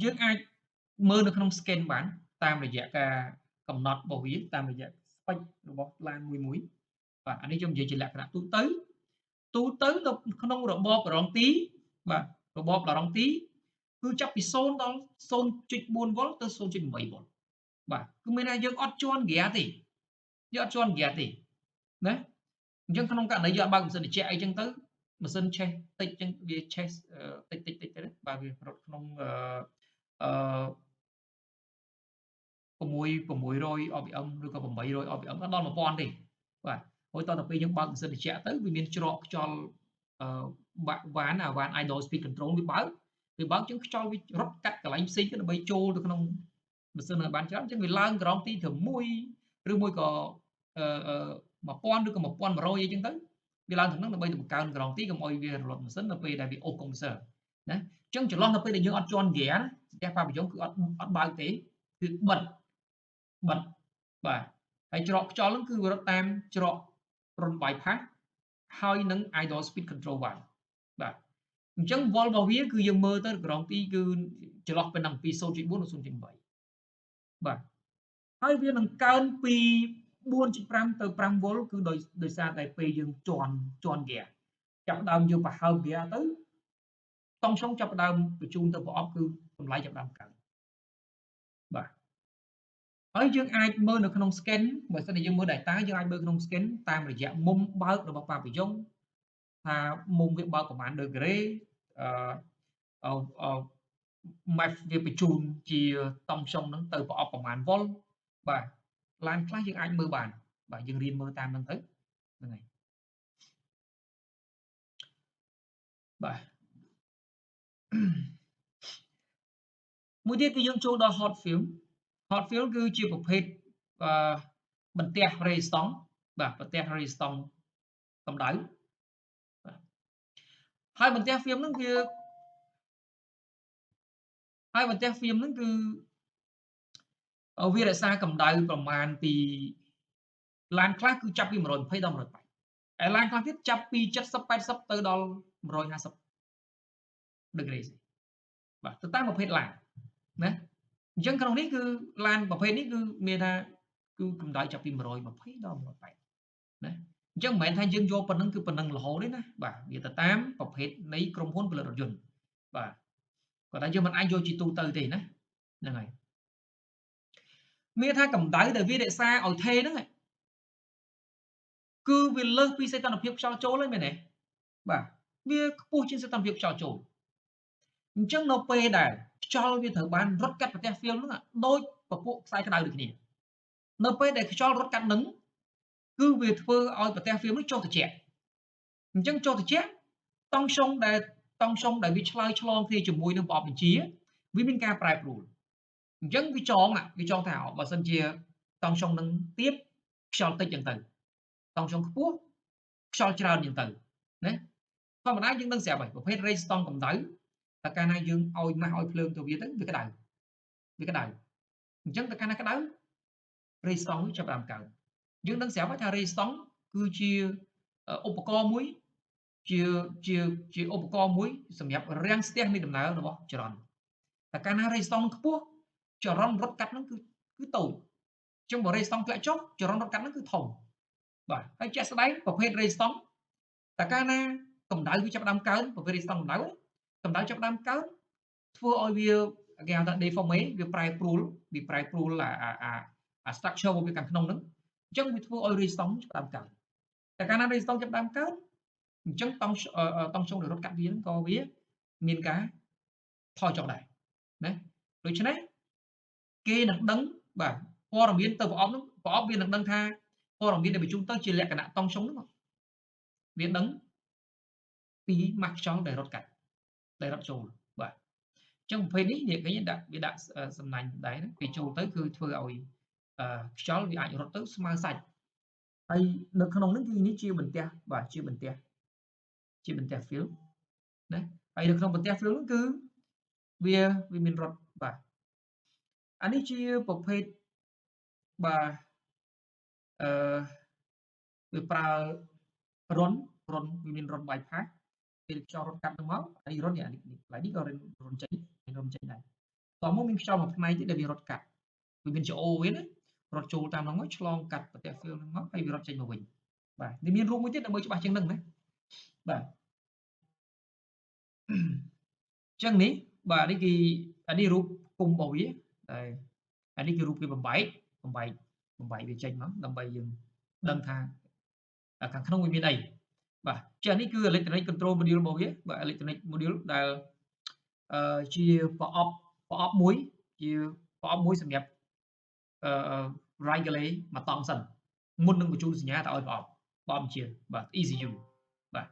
យើងអាចមើលនៅក្នុង scan បានតាមរយៈការកំណត់របស់វាតាមរយៈ spec របស់ឡានមួយបាទអានេះខ្ញុំនិយាយជាលក្ខណៈទូទៅនៅក្នុងរបបរងទីបាទរបបរងទីគឺចាប់ពី0ដល់ 0.4 វ៉ុលទៅ 0.8 វ៉ុលបាទគឺមានថាយើងអត់ជន់ហ្គាទេណាអញ្ចឹងក្នុងករណីយើងអត់បើកម៉ាស៊ីនត្រជាក់អីចឹងទៅម៉ាស៊ីនឆេះតិចចឹងវាឆេះតិចទៅបាទវារត់ក្នុង600 RPM ឬក៏800 RPM ដល់ 1000 ទេបាទហើយតទៅពេលយើងបើកម៉ាស៊ីនត្រជាក់ទៅវាមានច្រកខ្យល់វ៉ាន idle speed control វាបើកចឹងខ្យល់វារត់កាត់កន្លែងផ្សេងទៅដើម្បីចូលទៅក្នុងម៉ាស៊ីនឲ្យបានច្រើនអញ្ចឹងវាឡើងក្រោមទីត្រឹម1ឬមួយក៏1000ឬក៏1100អីចឹងទៅវាឡើងถึงហ្នឹងដើម្បីទៅបង្កើនក្រងទីកុំឲ្យវារលត់ម៉ាស៊ីននៅពេលដែលវាអូសកុំព្យូទ័រណាអញ្ចឹងចន្លោះនៅពេលដែលយើងអត់ជន់ហ្គាណាស្ទះប៉ាបយងគឺអត់បើកទេគឺបិទបាទហើយច្រកខ្យល់ហ្នឹងគឺរត់តាមច្រករុន bypass ហើយនឹង idle speed control បានបាទអញ្ចឹង volt របស់វាគឺយើងមើលទៅក្រងទីគឺចន្លោះពីនឹងពី 0.4 ដល់ 0.8 បាទហើយវានឹងកើនពី 4.5 ទៅ 5 volt គឺដោយសារតែពេលយើងជន់ហ្គាចាប់ដើមយើងបង្ហើបហ្គាទៅតង់សុងចាប់ដើមបញ្ជូនទៅប្រអប់គឺតម្លៃចាប់ដើមកើនបាទហើយយើងអាចមើលនៅក្នុង scan បើសិនជាយើងមើល data យើងអាចមើលក្នុង scan តាមរយៈមុំបើករបស់ប៉ាវីយ៉ុងថាមុំវាបើកប្រមាណដឺក្រេម៉ាស់វាបញ្ជូនជាតង់សុងហ្នឹងទៅប្រអប់ប្រមាណ volt បាទឡានខ្លះយើងអាចមើលបានបាទយើងរៀនមើលតាមហ្នឹងទៅហ្នឹងហើយបាទមួយទៀតគឺយើងចូលដល់ hot fuel គឺជាប្រភេទបន្ទះ resistance បាទបន្ទះ resistance កម្ដៅបាទហើយបន្ទះ fuel ហ្នឹងគឺវារក្សាកម្ដៅប្រមាណពីឡានខ្លះគឺចាប់ពី120ដល់180ហើយឡានខ្លះទៀតចាប់ពី70 80ទៅដល់150ដឺក្រេបាទទៅតាមប្រភេទឡានណាអញ្ចឹងក្នុងនេះគឺឡានប្រភេទនេះគឺមានថាគឺកម្ដៅចាប់ពី120ដល់180ណាអញ្ចឹងមិនមែនថាយើងយកប៉ុណ្ណឹងគឺប៉ុណ្ណឹងរហូតទេណាបាទវាទៅតាមប្រភេទនៃក្រុមហ៊ុនផលិតរថយន្តបាទគាត់ថាយើងមិនអាចយកជាទូទៅទេណាហ្នឹងហើយមានថាកម្ដៅដែលវារក្សាឲ្យថេរហ្នឹងគឺវាលើសពីសីតុណ្ហភាពខ្យល់ចូលហើយមែនទេបាទវាខ្ពស់ជាងសីតុណ្ហភាពខ្យល់ចូលអញ្ចឹងនៅពេលដែលខ្យល់វាត្រូវបានរត់កាត់ប្រទេស film ហ្នឹងដូចពពួកខ្សែក្តៅដូចគ្នានៅពេលដែលខ្យល់រត់កាត់ហ្នឹងគឺវាធ្វើឲ្យប្រទេស film នេះចុះត្រជាក់អញ្ចឹងចុះត្រជាក់តង់សុងដែលវាឆ្លើយឆ្លងគ្នាជាមួយនឹងប្រអប់បញ្ជាវាមានការប្រែប្រួលអញ្ចឹងវាចងថាបើសិនជាតង់សុងនឹងទាបខ្យល់តិចចឹងទៅតង់សុងខ្ពស់ខ្យល់ច្រើនចឹងទៅណាធម្មតាយើងដឹងស្រាប់ហើយប្រភេទ resistance កម្ដៅតែកាលណាយើងឲ្យម៉ាស់ឲ្យភ្លើងទៅវាទៅវាក្តៅអញ្ចឹងតែកាលណាក្តៅ resistance វាចាប់ផ្ដើមកើនយើងដឹងស្រាប់ហើយថា resistance គឺជាឧបករណ៍មួយជាឧបករណ៍មួយសម្រាប់រាំងស្ទះនៃដំណើររបស់ចរន្តតែកាលណា resistance ខ្ពស់ចរន្តរត់កាត់ហ្នឹងគឺតូចអញ្ចឹងបើ resistance ធ្លាក់ចុះចរន្តរត់កាត់ហ្នឹងគឺធំបាទហើយជាក់ស្ដែងប្រភេទ resistance តែកាលណាកម្ដៅវាចាប់ផ្ដើមកើនប្រភេទ resistance កម្ដៅចាប់ផ្ដើមកើនធ្វើឲ្យវាគេហៅថា deformate វាប្រែប្រួលអា structure របស់វាខាងក្នុងហ្នឹងអញ្ចឹងវាធ្វើឲ្យ resistance ចាប់ផ្ដើមកើនតែកាលណា resistance ចាប់ផ្ដើមកើនអញ្ចឹងតង់សុងដែលរត់កាត់វាហ្នឹងក៏វាមានការថយចុះដែរណាដូច្នេះគេនឹងដឹងបាទព័ត៌មានទៅប្រអប់វានឹងដឹងថាព័ត៌មានដែលបញ្ជូនទៅជាលក្ខណៈតង់សុងហ្នឹងវាដឹងពីម៉ាស់ខ្យល់ដែលរត់កាត់ដែលរត់ចូលបាទអញ្ចឹងប្រភេទនេះនិយាយឃើញវាដាក់សំណាញ់ដែរពេលចូលទៅគឺធ្វើឲ្យខ្យល់វាអាចរត់ទៅស្មើសាច់ហើយនៅក្នុងនេះគឺនេះជាបន្ទះបាទជាបន្ទះ fill ណាហើយនៅក្នុងបន្ទះ fill ហ្នឹងគឺវាមានរត់បាទអានេះជាប្រភេទបាទវាប្រើរុនវាមានរុន bypass ពេលខ្យល់រត់កាត់ហ្នឹងមកអានេះរុននេះកន្លែងនេះក៏រុនចេញដែរតមកមានខ្យល់មួយផ្នែកទៀតដែលវារត់កាត់វាមានច្អូវាណារត់ចូលតាមហ្នឹងមកឆ្លងកាត់ប្រទេស fill ហ្នឹងមកហើយវារត់ចេញមកវិញបាទនេះមានរូបមួយទៀតដើម្បីច្បាស់ជាងហ្នឹងណាបាទអញ្ចឹងនេះបាទនេះអានេះរូបគុំរបស់វាហើយអានេះគឺរូបគេបំបែកវាចេញមកដើម្បីយើងដឹងថាខាងក្នុងវាមានអីបាទចានេះគឺ electronic control module របស់វាបាទ electronic module ដែលជាប្រអប់មួយសម្រាប់regulate មកតង់សិនមុននឹងបញ្ជូនសញ្ញាទៅឲ្យប្រអប់បញ្ជាបាទ ECU បាទ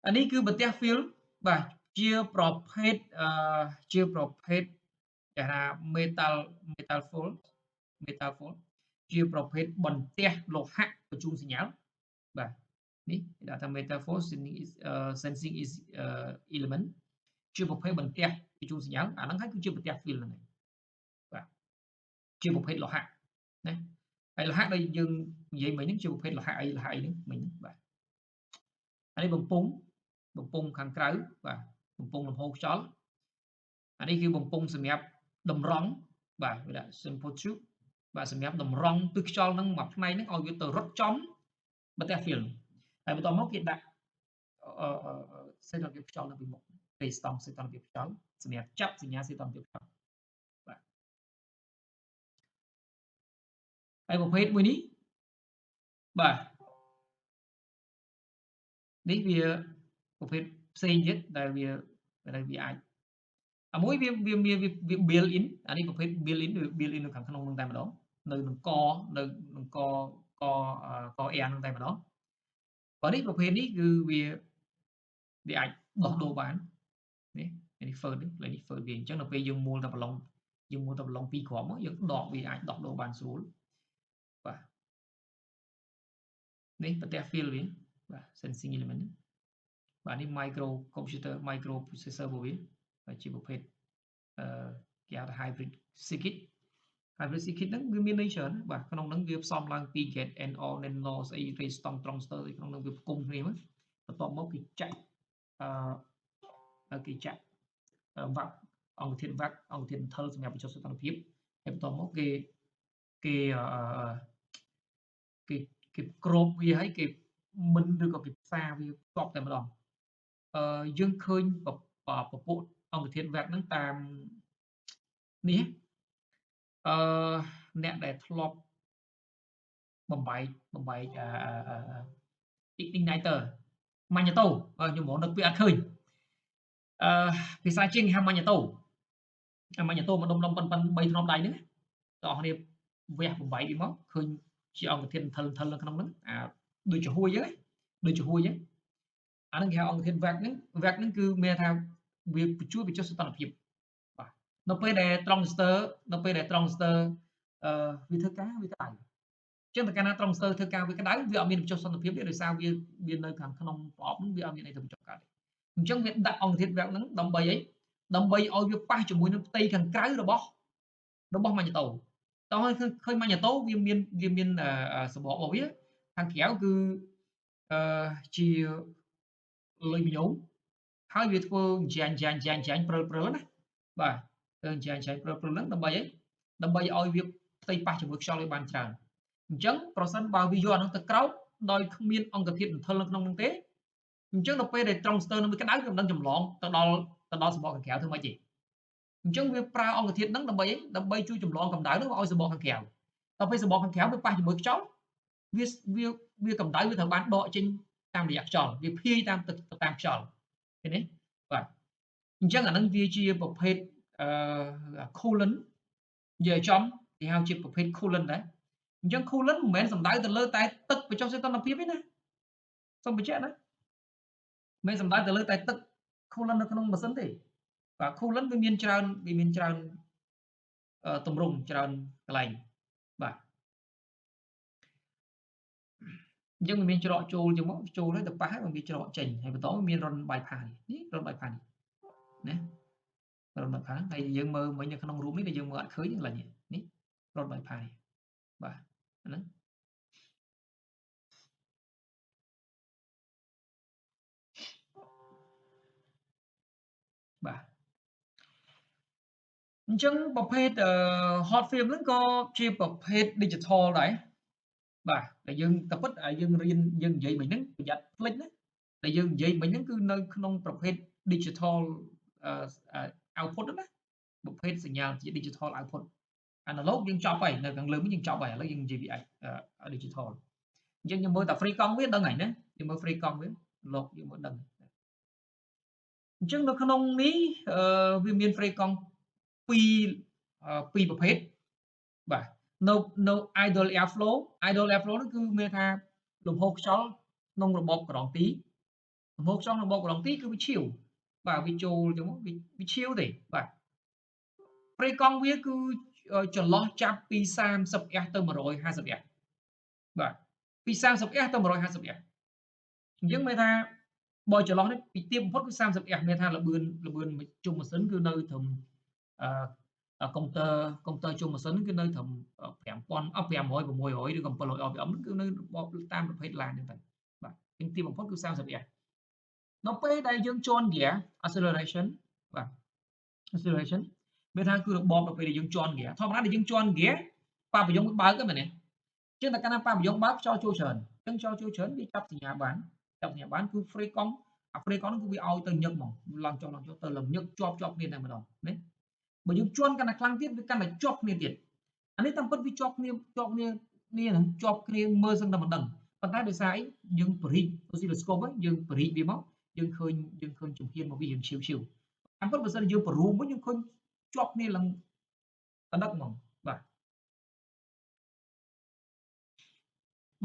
អានេះគឺបន្ទះ fill បាទជាប្រភេទគេថា metal fold ជាប្រភេទបន្ទះលោហៈបញ្ជូនសញ្ញាបាទនេះគេដាក់ថា metal fold sensing is element ជាប្រភេទបន្ទះបញ្ជូនសញ្ញាអាហ្នឹងហើយគឺជាបន្ទះ fill ហ្នឹងហើយបាទជាប្រភេទលោហៈណាហើយលោហៈដែលយើងនិយាយមិញហ្នឹងជាប្រភេទលោហៈអីហ្នឹងមិញបាទ នេះបំពង់ខាងក្រៅបាទបំពង់លំហូរខ្យល់អានេះគឺបំពង់សម្រាប់តម្រង់បាទវាដាក់ simple tube បាទសម្រាប់តម្រង់ទិសខ្យល់ហ្នឹងមួយផ្នែកហ្នឹងឲ្យវាទៅរត់ចំបន្ទះ fill ហើយបន្ទាប់មកគេដាក់សីតុណ្ហភាពខ្យល់នៅពីមុខពេលស្តង់សីតុណ្ហភាពខ្យល់សម្រាប់ចាប់សញ្ញាសីតុណ្ហភាពខ្យល់បាទហើយប្រភេទមួយនេះបាទនេះវាប្រភេទផ្សេងទៀតដែលវាអាចមួយវា build in អានេះប្រភេទ build in នៅខាងក្នុងហ្នឹងតែម្ដងនៅនឹងកនឹងកair ហ្នឹងតែម្ដងបើនេះប្រភេទនេះគឺវាអាចដោះដូរបាននេះនេះ first នេះលើនេះ first វាអញ្ចឹងដល់ពេលយើងមូលតែប្រឡង2គ្រាប់មកយើងដកវាអាចដោះដូរបានស្រួលបាទនេះបន្ទះ fill វាបាទ sensing element បាទនេះ micro computer micro processor របស់វាបាទជាប្រភេទគេហៅថា hybrid circuit ហ្នឹងវាមានន័យច្រើនបាទក្នុងហ្នឹងវាផ្សំឡើងពី gate NOR NAND ស្អី resistor transistor អីក្នុងហ្នឹងវាផ្គុំគ្នាមកបន្ទាប់មកគេចាក់វាក់អង្គធាតុវាក់អង្គធាតុ Intel សម្រាប់បញ្ចុះសីតុណ្ហភាពហើយបន្ទាប់មកគេគ្របវាហើយគេមិនឬក៏គេផ្សារវាផ្ទាប់តែម្ដងយើងឃើញពពួកអង្គធាតុវាក់ហ្នឹងតាមនេះអ្នកដែលធ្លាប់បំបែកigniter ម៉ាញ៉េតូខ្ញុំមកនឹកវាអត់ឃើញភាសាជាងគេហៅម៉ាញ៉េតូមកដុំប៉ុន3ធ្នប់ដៃហ្នឹងបងប្អូនវះបំបែកវាមកឃើញជាអង្គធាតុ Intel នៅក្នុងហ្នឹងដូចជាហួយអញ្ចឹងអាហ្នឹងគេហៅអង្គធាតុវាក់ហ្នឹងគឺមានថាវាជួយបញ្ចុះសីតុណ្ហភាពបាទនៅពេលដែល transistor វាធ្វើការវាក្តៅអញ្ចឹងតែកាលណា transistor ធ្វើការវាក្តៅវាអត់មានបញ្ចុះសីតុណ្ហភាពទេដោយសារវានៅខាងក្នុងប្រអប់ហ្នឹងវាអត់មានអីទៅបញ្ចុះកើតទេអញ្ចឹងវាដាក់អង្គធាតុវាក់ហ្នឹងដើម្បីអីដើម្បីឲ្យវាប៉ះជាមួយនឹងផ្ទៃខាងក្រៅរបស់ម៉ាញ៉េតូតោះឃើញម៉ាញ៉េតូវាមានសបករបស់វាខាងក្រៅគឺជាលុយមីញ៉ូមហើយវាធ្វើចាញ់ព្រិលណាបាទចាញ់ព្រិលហ្នឹងដើម្បីអីដើម្បីឲ្យវាផ្ទៃប៉ះជាមួយខ្យល់វាបានច្រើនអញ្ចឹងប្រសិនបើវាយកអាហ្នឹងទៅក្រោបដោយគ្មានអង្គធាតុ Intel នៅក្នុងហ្នឹងទេអញ្ចឹងដល់ពេលដែល transistor នឹងវាក្តៅវាមិនដឹងចម្លងទៅដល់សបកខាងក្រៅធ្វើម៉េចទេអញ្ចឹងវាប្រើអង្គធាតុហ្នឹងដើម្បីជួយចម្លងកម្ដៅហ្នឹងមកឲ្យសបកខាងក្រៅដល់ពេលសបកខាងក្រៅវាប៉ះជាមួយខ្យល់វាកម្ដៅវាត្រូវបានដកចេញតាមរយៈខ្យល់វាភាយតាមទឹកតាមខ្យល់ឃើញទេបាទអញ្ចឹងអាហ្នឹងវាជាប្រភេទcoolant និយាយចំគេហៅជាប្រភេទ coolant ដែរអញ្ចឹង coolant មិនមែនសំដៅទៅលើតែទឹកបញ្ចុះសីតុណ្ហភាពទេណាសូមបញ្ជាក់ណាមិនមែនសំដៅទៅលើតែទឹក coolant នៅក្នុងម៉ាស៊ីនទេបាទ coolant វាមានច្រើនទម្រង់ច្រើនកន្លែងបាទអញ្ចឹងវាមានច្រកចូលចឹងមកចូលហើយទៅប៉ះហើយវាច្រកចេញហើយបន្តមាន run bypass នេះ run bypass ណា run bypass ហើយយើងមើលមិញនៅក្នុងរូបនេះដែលយើងមើលអត់ឃើញហ្នឹងឡើយនេះ run bypass បាទអាហ្នឹងបាទអញ្ចឹងប្រភេទ hot film ហ្នឹងក៏ជាប្រភេទ digital ដែរបាទតែយើងតែពិតយើងរៀនយើងនិយាយមិញហ្នឹងប្រយ័ត្នភ្លេចណាតែយើងនិយាយមិញហ្នឹងគឺនៅក្នុងប្រភេទ digital output ណាប្រភេទសញ្ញាជា digital output analog យើងចប់ហើយនៅខាងលើនេះយើងចប់ហើយឥឡូវយើងនិយាយពី digital អញ្ចឹងយើងមើលតែ free កង់វាដឹងហើយណាយើងមើល free កង់វាលោកយើងមើលដឹងអញ្ចឹងនៅក្នុងនេះវាមាន free កង់ពីរប្រភេទបាទនៅ idle airflow ហ្នឹងគឺមានថាលំហូរខ្យល់ក្នុងរបបក្រងទីលំហូរខ្យល់ក្នុងរបបក្រងទីគឺវាឈៀវបាទវាចូលចឹងមកវាឈៀវទេបាទព្រៃកង់វាគឺចន្លោះចាប់ពី30 F ទៅ150 F បាទពី30 F ទៅ150 F អញ្ចឹងមានថាបើចន្លោះនេះពីទាបបំផុតគឺ30 F មានថាលបឿនជុំម៉ាស៊ីនគឺនៅត្រឹមកុំព្យូទ័រជុំម៉ាស៊ីនគឺនៅត្រឹម500 600 ឬក៏700 RPM គឺនៅតាមប្រភេទ LAN ហ្នឹងទៅបាទទាបបំផុតគឺ30 F nóពេលដែលយើងជន់ហ្គា acceleration បាទ acceleration មានថាគឺរបបដល់ពេលដែលយើងជន់ហ្គាធម្មតាដែលយើងជន់ហ្គាប៉ាប្រយុងបើកហ្នឹងមែនទេជាងតែកាលណាប៉ាប្រយុងបើកខ្យល់ចូលច្រើនអញ្ចឹងខ្យល់ចូលច្រើនវាចាប់សញ្ញាបានគឺ free កង់អា free កង់ហ្នឹងគឺវាឲ្យទៅញឹកហ្មងឡើងចុះទៅឡើងញឹកជាប់គ្នាតែម្ដងណាបើយើងជន់កាន់តែខ្លាំងទៀតវាកាន់តែជាប់គ្នាទៀតអានេះតាមពិតវាជាប់គ្នាជាប់គ្នាមើលសឹងតែមិនដឹងប៉ុន្តែដោយសារអីយើងបរិយ oscilloscope យើងបរិយវាមកយើងឃើញជំហានមកវាយើងឈៀវតាមពិតបើសិនយើងបរួមវិញយើងឃើញជាប់គ្នាឡើងតដឹកហ្មងបាទ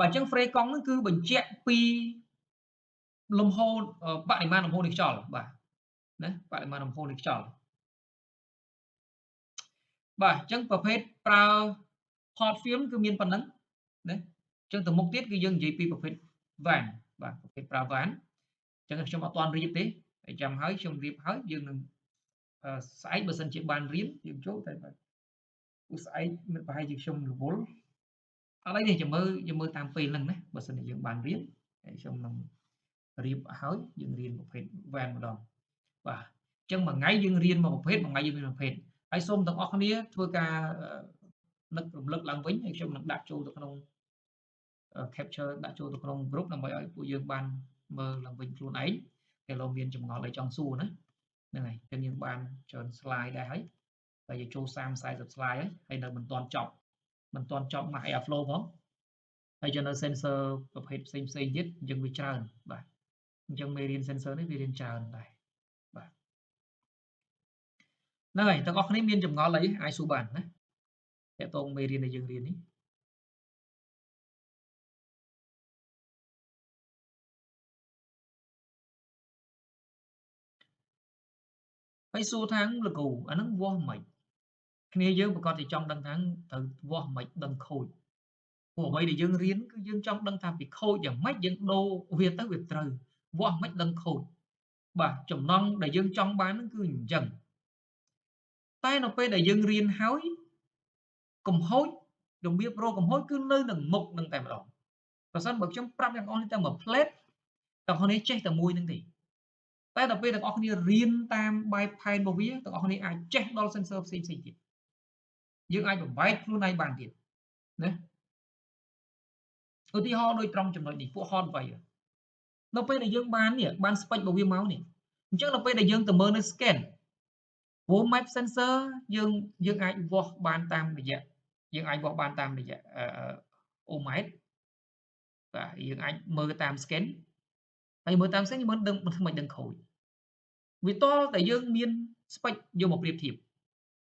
អញ្ចឹង frame កង់ហ្នឹងគឺបញ្ជាក់ពីលំហូរបរិមាណលំហូរនៃខ្យល់បាទណាបរិមាណលំហូរនៃខ្យល់បាទអញ្ចឹងប្រភេទប្រើ hot film គឺមានប៉ុណ្ណឹងណាអញ្ចឹងទៅមុខទៀតគឺយើងនិយាយពីប្រភេទ van បាទប្រភេទប្រើ van អញ្ចឹងខ្ញុំអត់ទាន់រៀបទេហើយចាំហើយខ្ញុំរៀបហើយយើងនឹងស្អែកបើសិនជាបានរៀនយើងចូលតែបាទស្អែកមិនប្រហែលជាខ្ញុំរវល់ឥឡូវនេះចាំមើលតាមពេលហ្នឹងណាបើសិនជាយើងបានរៀនហើយខ្ញុំនឹងរៀបហើយយើងរៀនប្រភេទ van ម្ដងបាទអញ្ចឹងមួយថ្ងៃយើងរៀនមួយប្រភេទមួយថ្ងៃយើងរៀនប្រភេទហើយសូមទាំងអស់គ្នាធ្វើការនឹករំលឹកឡើងវិញហើយខ្ញុំនឹងដាក់ចូលទៅក្នុង capture ដាក់ចូលទៅក្នុង group ដើម្បីឲ្យពួកយើងបានមើលឡើងវិញខ្លួនឯងតែលោកមានចម្ងល់អីចង់សួរណាហ្នឹងហើយតែយើងបានច្រើន slide ដែរហើយតែយើងចូល30-40 slide ហើយនៅមិនទាន់ចប់ Mac Airflow ផងហើយចំណុច sensor ប្រភេទផ្សេងទៀតយើងវាច្រើនបាទអញ្ចឹងមេរៀន sensor នេះវារៀនច្រើនដែរបាទហ្នឹងហើយទាំងអស់គ្នាមានចម្ងល់អីអាចសួរបានណាតើតោងមេរៀនដែលយើងរៀននេះហើយសួរថាលោកគ្រូអាហ្នឹងវាស់មិនគ្នាយើងប្រកាសជាចង់ដឹងថាត្រូវវាស់មិនដឹងខូចព្រោះអ្វីដែលយើងរៀនគឺយើងចង់ដឹងថាពីខូចយ៉ាងម៉េចយើងដូរវាទៅវាត្រូវវាស់មិនដឹងខូចបាទចំណងដែលយើងចង់បានហ្នឹងគឺអញ្ចឹងតែនៅពេលដែលយើងរៀនហើយកំហូចរបៀបរកកំហូចគឺនៅនឹងមុខនឹងតែម្ដងប្រសិនបើខ្ញុំប្រាប់ទាំងអស់នេះតែមួយផ្លេតទាំងអស់នេះចេះតែមួយនឹងទេតែដល់ពេលទាំងអស់គ្នារៀនតាមបែបផែនរបស់វាទាំងអស់គ្នាអាចចេះដល់ sensor ផ្សេងទៀតយើងអាចបំបែកខ្លួនឯងបានទៀតណាឧទាហរណ៍ដូចត្រង់ចំណុចនេះពួក hardware នៅពេលដែលយើងបាន spec របស់វាមកនេះអញ្ចឹងនៅពេលដែលយើងទៅមើលនៅ scan Pro Map Sensor យើងអាចវាស់បានតាមរយៈohmmet បាទយើងអាចមើលតាម scan ហើយមើលតាម scan យើងមើលដឹងមិនដឹងខូចវាតលតែយើងមាន spec យកមកប្រៀបធៀប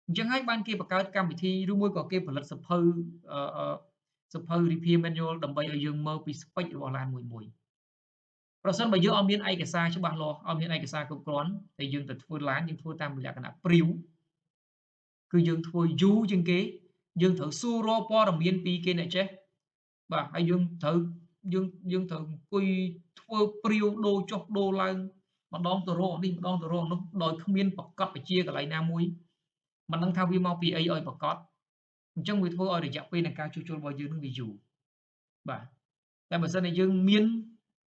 អញ្ចឹងហើយបានគេបង្កើតកម្មវិធីឬមួយក៏គេផលិតសភៅrepair manual ដើម្បីឲ្យយើងមើលពី spec របស់ឡានមួយប្រសិនបើយើងអត់មានឯកសារច្បាស់លាស់អត់មានឯកសារគ្រប់គ្រាន់តែយើងទៅធ្វើឡានយើងធ្វើតាមលក្ខណៈព្រាវគឺយើងធ្វើយូរជាងគេយើងត្រូវសួររកព័ត៌មានពីគេអ្នកចេះបាទហើយយើងត្រូវអង្គុយធ្វើព្រាវដូរចុះដូរឡើងម្ដងទៅរកនេះម្ដងទៅរកនោះដោយគ្មានប្រកបវិជ្ជាកន្លែងណាមួយមិនដឹងថាវាមកពីអីឲ្យប្រកបអញ្ចឹងវាធ្វើឲ្យរយៈពេលនៃការជួសជុលរបស់យើងនឹងវាយូរបាទតែបើសិនជាយើងមាន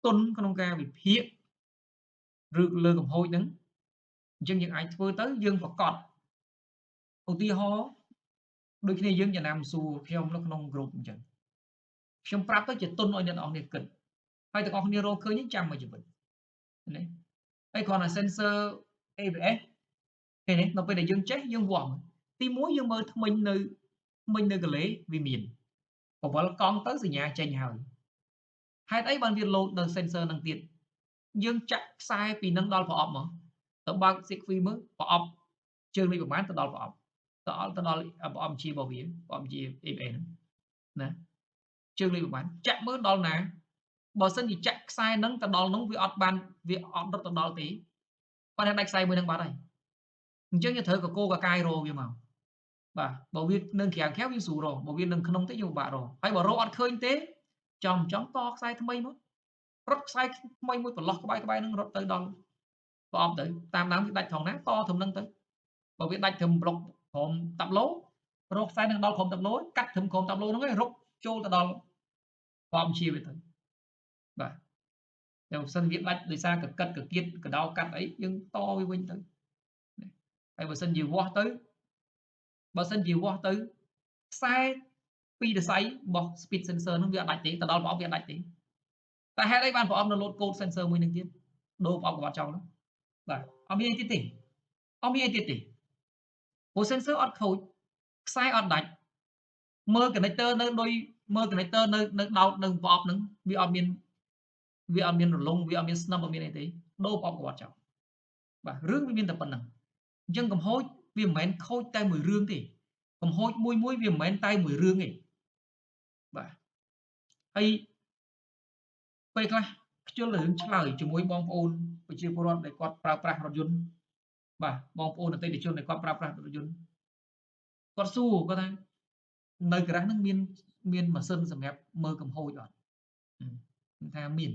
ទុនក្នុងការវិភាគឬលើកំហូចហ្នឹងអញ្ចឹងយើងអាចធ្វើទៅយើងប្រកបឧទាហរណ៍ដូចគ្នាយើងចំណាំសួរខ្ញុំនៅក្នុង group អញ្ចឹងខ្ញុំប្រាប់ទៅជាទុនឲ្យអ្នកនរគ្នាគិតហើយទាំងអស់គ្នារកឃើញចាំមកជីវិតណាហើយគ្រាន់តែ sensor ABS ឃើញទេនៅពេលដែលយើងចេះយើងវាស់ទី1យើងមើលថ្មិញនៅកលេវាមានបវលកង់ទៅសញ្ញាចេញហើយហេតុអីបានវាលោតនៅ sensor នឹងទៀតយើងចាក់ខ្សែពីនឹងដល់ប្រអប់មកទៅបើក Sigfi មើលប្រអប់ជើងនេះប្រហែលទៅដល់ប្រអប់ទៅដល់ប្រអប់ជារបស់វាប្រអប់ជា ABS ហ្នឹងណាជើងនេះប្រហែលចាក់មើលដល់ណាបើសិនជាចាក់ខ្សែហ្នឹងទៅដល់នោះវាអត់រត់ទៅដល់ទេប៉ុន្តែដាច់ខ្សែមួយហ្នឹងបាត់ហើយអញ្ចឹងយើងត្រូវកកកកាយរវាមកបាទបើវានៅក្រៅវាស្រួលរកបើវានៅក្នុងទេយើងពិបាករកហើយបើរកអត់ឃើញទេចំតខ្សែថ្មីមករត់ខ្សែថ្មីមួយប្រឡោះក្បែរហ្នឹងរត់ទៅដល់ប្រអប់ទៅតាមដើមវាដាច់ត្រង់ណាតត្រឹមហ្នឹងទៅបើវាដាច់ត្រឹមប្លុកក្រុមតាប់ឡូរកខ្សែនឹងដល់ក្រុមតាប់ឡូកាត់ត្រឹមក្រុមតាប់ឡូហ្នឹងហើយរុកចូលទៅដល់ប្រអប់ជាវាទៅបាទ តែបើសិនវាដាច់ដោយសារកកិតកគៀតកដោកាត់អីយើងតវាវិញទៅហើយបើសិនជាវាស់ទៅខ្សែពីរស័យរបស់ speed sensor ហ្នឹងវាអត់ដាច់ទេទៅដល់ប្រអប់វាអត់ដាច់ទេតែហេតុអីបានប្រអប់នៅ load code sensor មួយនឹងទៀតដូរប្រអប់ក្បត់ចោលហ្នឹងបាទអត់មានអីទៀតទេព្រោះ sensor អត់ខូចខ្សែអត់ដាច់មើល connector នៅដូចមើល connector នៅដោតនៅប្រអប់ហ្នឹងវាអត់មានរលុងវាអត់មានស្នឹមអត់មានអីទេដូរប្រអប់ក្បត់ចោលបាទរឿងវាមានតែប៉ុណ្្នឹងអញ្ចឹងកំហូចវាមិនមែនខូចតែមួយរឿងទេកំហូចមួយវាមិនមែនតែមួយរឿងទេបាទហើយពេលខ្លះខ្ជិលរឿងឆ្លើយជាមួយបងប្អូនប្រជាពលរដ្ឋដែលគាត់ប្រើប្រាស់រថយន្តបាទបងប្អូនអតិថិជនដែលគាត់ប្រើប្រាស់រថយន្តគាត់សួរគាត់ថានៅក្រាស់ហ្នឹងមានម៉ាស៊ីនសម្រាប់មើលកំហូចអត់ខ្ញុំថាមាន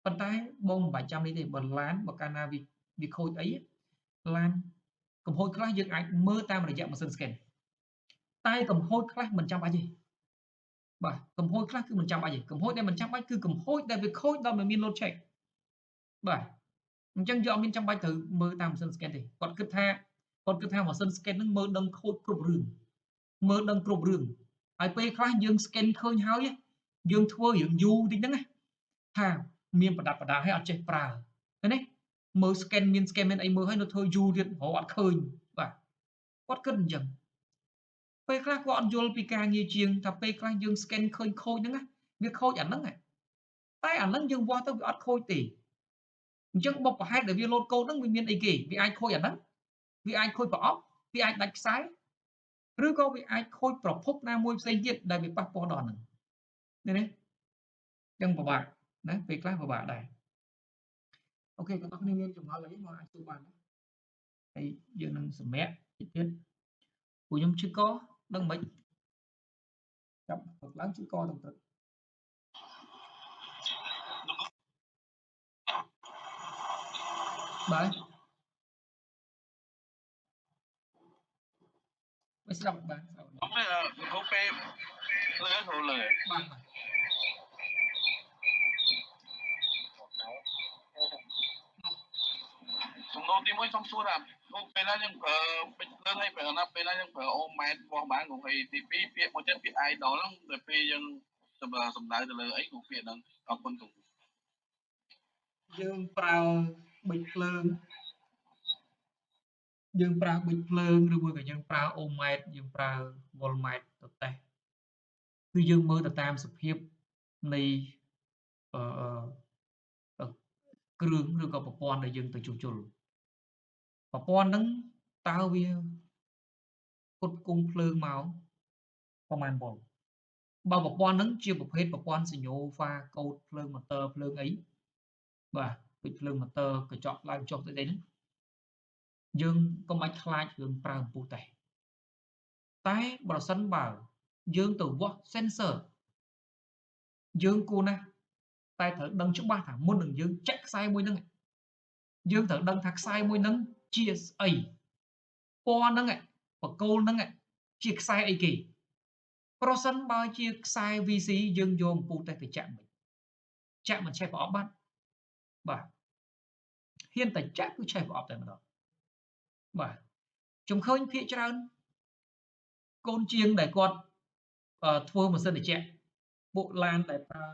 ប៉ុន្តែបងមិនបាច់ចាំនេះទេបើឡានបើកាលណាវាខូចអីឡានកំហូចខ្លះយើងអាចមើលតាមរយៈម៉ាស៊ីន scan តែកំហូចខ្លះមិនចាំបាច់ទេបាទកំហូចខ្លះគឺមិនចាំបាច់ទេកំហូចដែលមិនចាំបាច់គឺកំហូចដែលវាខូចដល់មិនមាន load check បាទអញ្ចឹងយើងអត់មានចាំបាច់ត្រូវមើលតាមម៉ាស៊ីន scan ទេគាត់គិតថាម៉ាស៊ីន scan ហ្នឹងមើលដឹងខូចគ្រប់រឿងហើយពេលខ្លះយើង scan ឃើញហើយយើងធ្វើរឿងយូរតិចហ្នឹងណាថាមានប្រដាប់ប្រដាហើយអត់ចេះប្រើឃើញទេមើល scan មានអីមើលហើយនៅធ្វើយូរទៀតរហូតអត់ឃើញបាទគាត់គិតអញ្ចឹងពេលខ្លះគាត់អត់យល់ពីការងារជាងថាពេលខ្លះយើង scan ឃើញខូចហ្នឹងវាខូចអាហ្នឹងតែអាហ្នឹងយើងវាស់ទៅវាអត់ខូចទេអញ្ចឹងបុព្វហេតុដែលវា load code ហ្នឹងវាមានអីគេវាអាចខូចអាហ្នឹងវាអាចខូចប្រអប់វាអាចដាច់ខ្សែឬក៏វាអាចខូចប្រភពណាមួយផ្សេងទៀតដែលវាប៉ះពាល់ដល់ហ្នឹងឃើញទេអញ្ចឹងពិបាកណាពេលខ្លះពិបាកដែរអូខេបងប្អូនមានចម្ងល់អីមកអាចសួរបានហើយយើងនឹងសម្រាប់តិចទៀតពួកខ្ញុំឈឺកដឹងមិនចាប់ទឹកឡើងឈឺកទៅទឹកបាទមិនស្ដាប់បានស្ដាប់អត់ទេហូបពេលលើហូបលើបាទសំណួរទី1សូមសួរថាពេលណាយើងប្រើពេជ្រលើហើយពេលណាយើងប្រើអូម៉ែតរបស់បានក្នុងហើយទី2ពាក្យមួយទៀតពាក្យ idol ហ្នឹងដល់ពេលយើងសំដៅទៅលើអីក្នុងពាក្យហ្នឹងអរគុណគ្រូយើងប្រើប៊ិចភ្លើងឬមួយក៏យើងប្រើអូម៉ែតយើងប្រើវ៉ុលម៉ែតទៅតេស្តគឺយើងមើលទៅតាមសភាពនៃគ្រឿងឬក៏ប្រព័ន្ធដែលយើងទៅជួសជុលប្រព័ន្ធហ្នឹងតើវាផ្គត់ផ្គង់ភ្លើងមកប្រមាណវ៉ុលបើប្រព័ន្ធហ្នឹងជាប្រភេទប្រព័ន្ធសញ្ញោហ្វាកូដភ្លើងម៉ូទ័រភ្លើងអីបាទដូចភ្លើងម៉ូទ័រកញ្ចក់ឡើងចុះទៅអីហ្នឹងយើងកុំបាច់ខ្លាចរឿងប្រើអំពូលតេស្តតែប្រសិនបើយើងទៅវាស់ sensor យើងគួរណាស់តែត្រូវដឹងច្បាស់ថាមុននឹងយើងចាក់ខ្សែមួយហ្នឹងយើងត្រូវដឹងថាខ្សែមួយហ្នឹងជាស្អីពណ៌ហ្នឹងបកគោលហ្នឹងជាខ្សែអីគេប្រសិនបើជាខ្សែ VC យើងយកអំពូលតេស្តទៅចាក់មិនឆេះប្រអប់បាត់បាទហ៊ានតែចាក់គឺឆេះប្រអប់តែម្ដងបាទខ្ញុំឃើញភាគច្រើនកូនជាងដែលគាត់ធ្វើម៉ាស៊ីនត្រជាក់ពួកឡានដែលប្រើ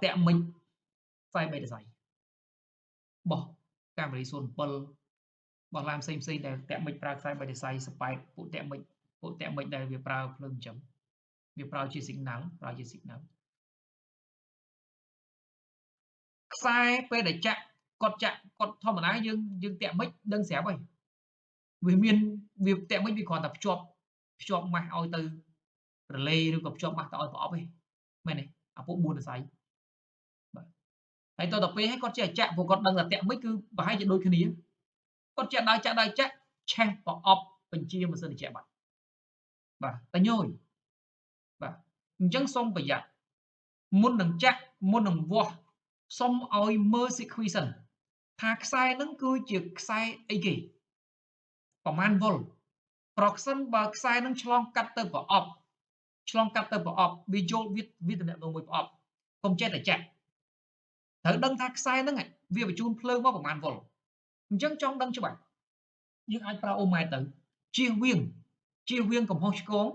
តាក់មិចខ្សែ3ដសៃបោះកាមេរ៉ា07បោះឡានផ្សេងដែលតាក់មិចប្រើខ្សែ3ដសៃស្ប៉ែកពួកតាក់មិចដែលវាប្រើភ្លើងចិញ្ចឹមវាប្រើជា signal ខ្សែពេលដែលចាក់គាត់ធម្មតាយើងតាក់មិចដឹងស្រាប់ហើយវាតាក់មិចវាគ្រាន់តែភ្ជាប់ម៉ាស់ឲ្យទៅរ៉េឡេឬក៏ភ្ជាប់ម៉ាស់ទៅឲ្យប្រអប់ទេមែនទេអាពួក4ដសៃបាទហើយតទៅពេលឲ្យគាត់ចេះចាក់ព្រោះគាត់ដឹងថាតាក់មិចគឺប្រហែលជាដូចគ្នាគាត់ចាក់ដើរចាក់ឆេះប្រអប់បញ្ជាម៉ាស៊ីនត្រជាក់បាត់បាទតែញយបាទអញ្ចឹងសូមប្រយ័ត្នមុននឹងចាក់មុននឹងវាស់សូមឲ្យមើល sequence ថាខ្សែហ្នឹងគឺជាខ្សែអីគេប្រមាណវ៉ុលប្រសិនបើខ្សែហ្នឹងឆ្លងកាត់ទៅប្រអប់វាយល់វាតំណែងមួយប្រអប់ កុំចេះតែចាក់ត្រូវដឹងថាខ្សែហ្នឹងវាបញ្ជូនភ្លើងមកប្រមាណវ៉ុលអញ្ចឹងចង់ដឹងច្បាស់យើងអាចប្រើអូម៉ែត្រទៅជៀសវាងកំហុសឆ្គង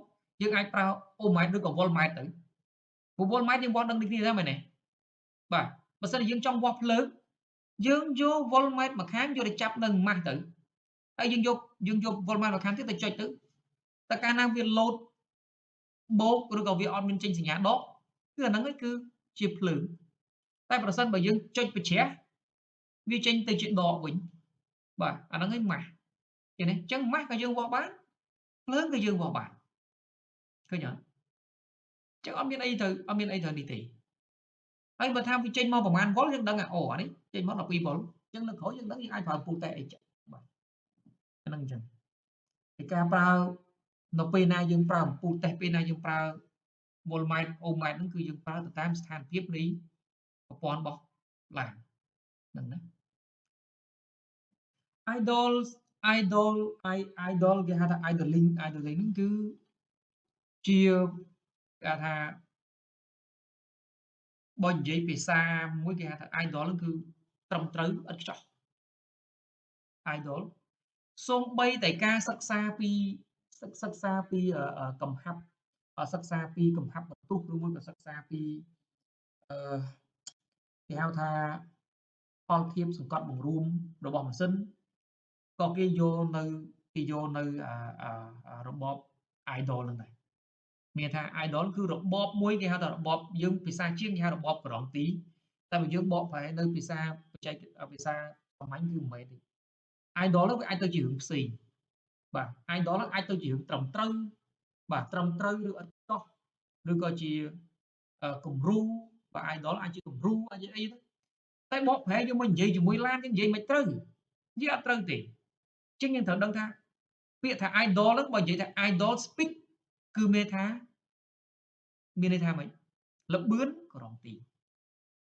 យើងអាចប្រើអូម៉ែត្រឬក៏វ៉ុលម៉ែត្រទៅព្រោះវ៉ុលម៉ែត្រយើងវាស់ដឹងដូចគ្នាដែរមែនទេបាទបើសិនជាយើងចង់វាស់ភ្លើងយើងយកវ៉ុលម៉ែត្រម្ខាងយកទៅចាប់នៅម៉ាស់ទៅហើយយើងយកវ៉ុលម៉ែត្រម្ខាងទៀតទៅចុចទៅកាលណាវាលោតបូកឬក៏វាអត់មានចេញសញ្ញាដកគឺអាហ្នឹងគឺជាភ្លើងតែប្រសិនបើយើងចុចបញ្ច្រាស់វាចេញទៅជាដកវិញបាទអាហ្នឹងឯងម៉ាស់ឃើញទេអញ្ចឹងម៉ាស់ក៏យើងវាស់បានភ្លើងក៏យើងវាស់បានឃើញអត់អញ្ចឹងអត់មានអីត្រូវនេះទេហើយបើថាវាចេញមកប្រមាណវ៉ុលយើងដឹងអូអានេះចេញមក12វ៉ុលអញ្ចឹងនៅក្រោយយើងដឹងយើងអាចប្រើពូតេអីចឹងបាទអាហ្នឹងអញ្ចឹងពីការប្រើនៅពេលណាយើងប្រើអំពូលតេស្តពេលណាយើងប្រើវ៉ុលម៉ែត្រអូម៉ែត្រហ្នឹងគឺយើងប្រើទៅតាមស្ថានភាពនៃប្រព័ន្ធរបស់ឡានហ្នឹងណា idol idol គេហៅថា idling ហ្នឹងគឺជាគេថាបើនិយាយភាសាមួយគេហៅថា idol ហ្នឹងគឺត្រឹមត្រូវឥតខ្ចោះ idol សូម្បីតែការសិក្សាពីកំហាប់សិក្សាពីកំហាប់បន្ទុះឬមួយក៏សិក្សាពីអឺគេហៅថាផលធៀបសង្កត់បង្រួមរបស់ម៉ាស៊ីនក៏គេយកនៅរបប idol ហ្នឹងដែរមានថា idol គឺរបបមួយគេហៅថារបបយើងភាសាជាងគេហៅរបបក្រងទីតែបើយើងបកប្រែនៅភាសាភាសាសាមញ្ញគឺមិនមែនទេ idol ហ្នឹងវាអាចទៅជារឿងផ្សេងបាទ idol ហ្នឹងអាចទៅជារឿងត្រឹមត្រូវបាទត្រឹមត្រូវឬឥតខ្ចោះឬក៏ជាគំរូបាទ idol អាចជាគំរូអាចជាអីទៅតែបកប្រែយើងមកនិយាយជាមួយឡានយើងនិយាយមិនត្រូវវាអត់ត្រូវទេអញ្ចឹងយើងត្រូវដឹងថាពាក្យថា idol ហ្នឹងបើនិយាយថា idol speed គឺមានន័យថាម៉េចល្បឿនក្រងទី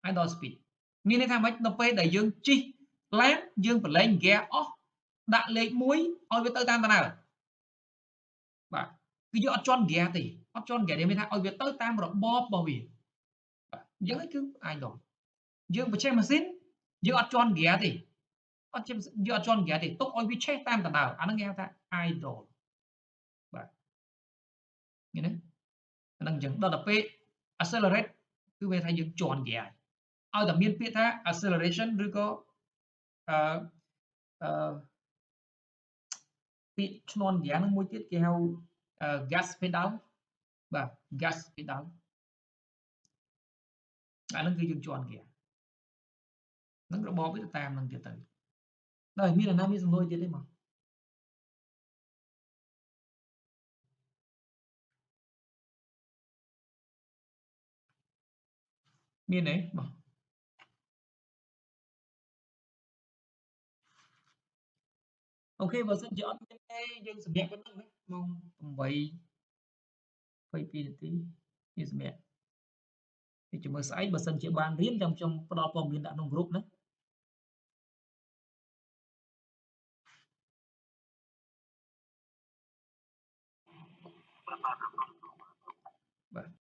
idol speed មានន័យថាម៉េចនៅពេលដែលយើងជិះឡានយើងប្រឡែងហ្គែអស់ដាក់លេខ1ឲ្យវាទៅតាមដំណើរបាទគឺយើងអត់ជន់ហ្គែទេអត់ជន់ហ្គែទេមានថាឲ្យវាទៅតាមរបបរបស់វាបាទអញ្ចឹងគឺ idol យើងបញ្ឆេះម៉ាស៊ីនយើងអត់ជន់ហ្គែទេអត់យើងអត់ជន់ហ្គែទេទុកឲ្យវាឆេះតាមដំណើរអាហ្នឹងគេហៅថា idol បាទឃើញទេអាហ្នឹងអញ្ចឹងដល់ទៅពេល accelerate គឺមានថាយើងជន់ហ្គែឲ្យតែមានពាក្យថា acceleration ឬក៏អឺអឺពាក្យឈ្នាន់ហ្គែហ្នឹងមួយទៀតគេហៅgas pedal បាទ gas pedal អាហ្នឹងគឺយើងជន់ហ្គែហ្នឹងរបបវាទៅតាមហ្នឹងទៀតទៅដល់មានអ្នកណាមានសំណួរទៀតទេបងមានទេបងអូខេបើសិនជាអត់មានទេយើងសម្រាប់ប៉ុណ្្នឹងណាម៉ោង8:22នាទីយើងសម្រាប់នេះជាមើលស្អែកបើសិនជាបានរៀនចាំខ្ញុំផ្ដល់ព័ត៌មានដាក់ក្នុង group ណាបាទ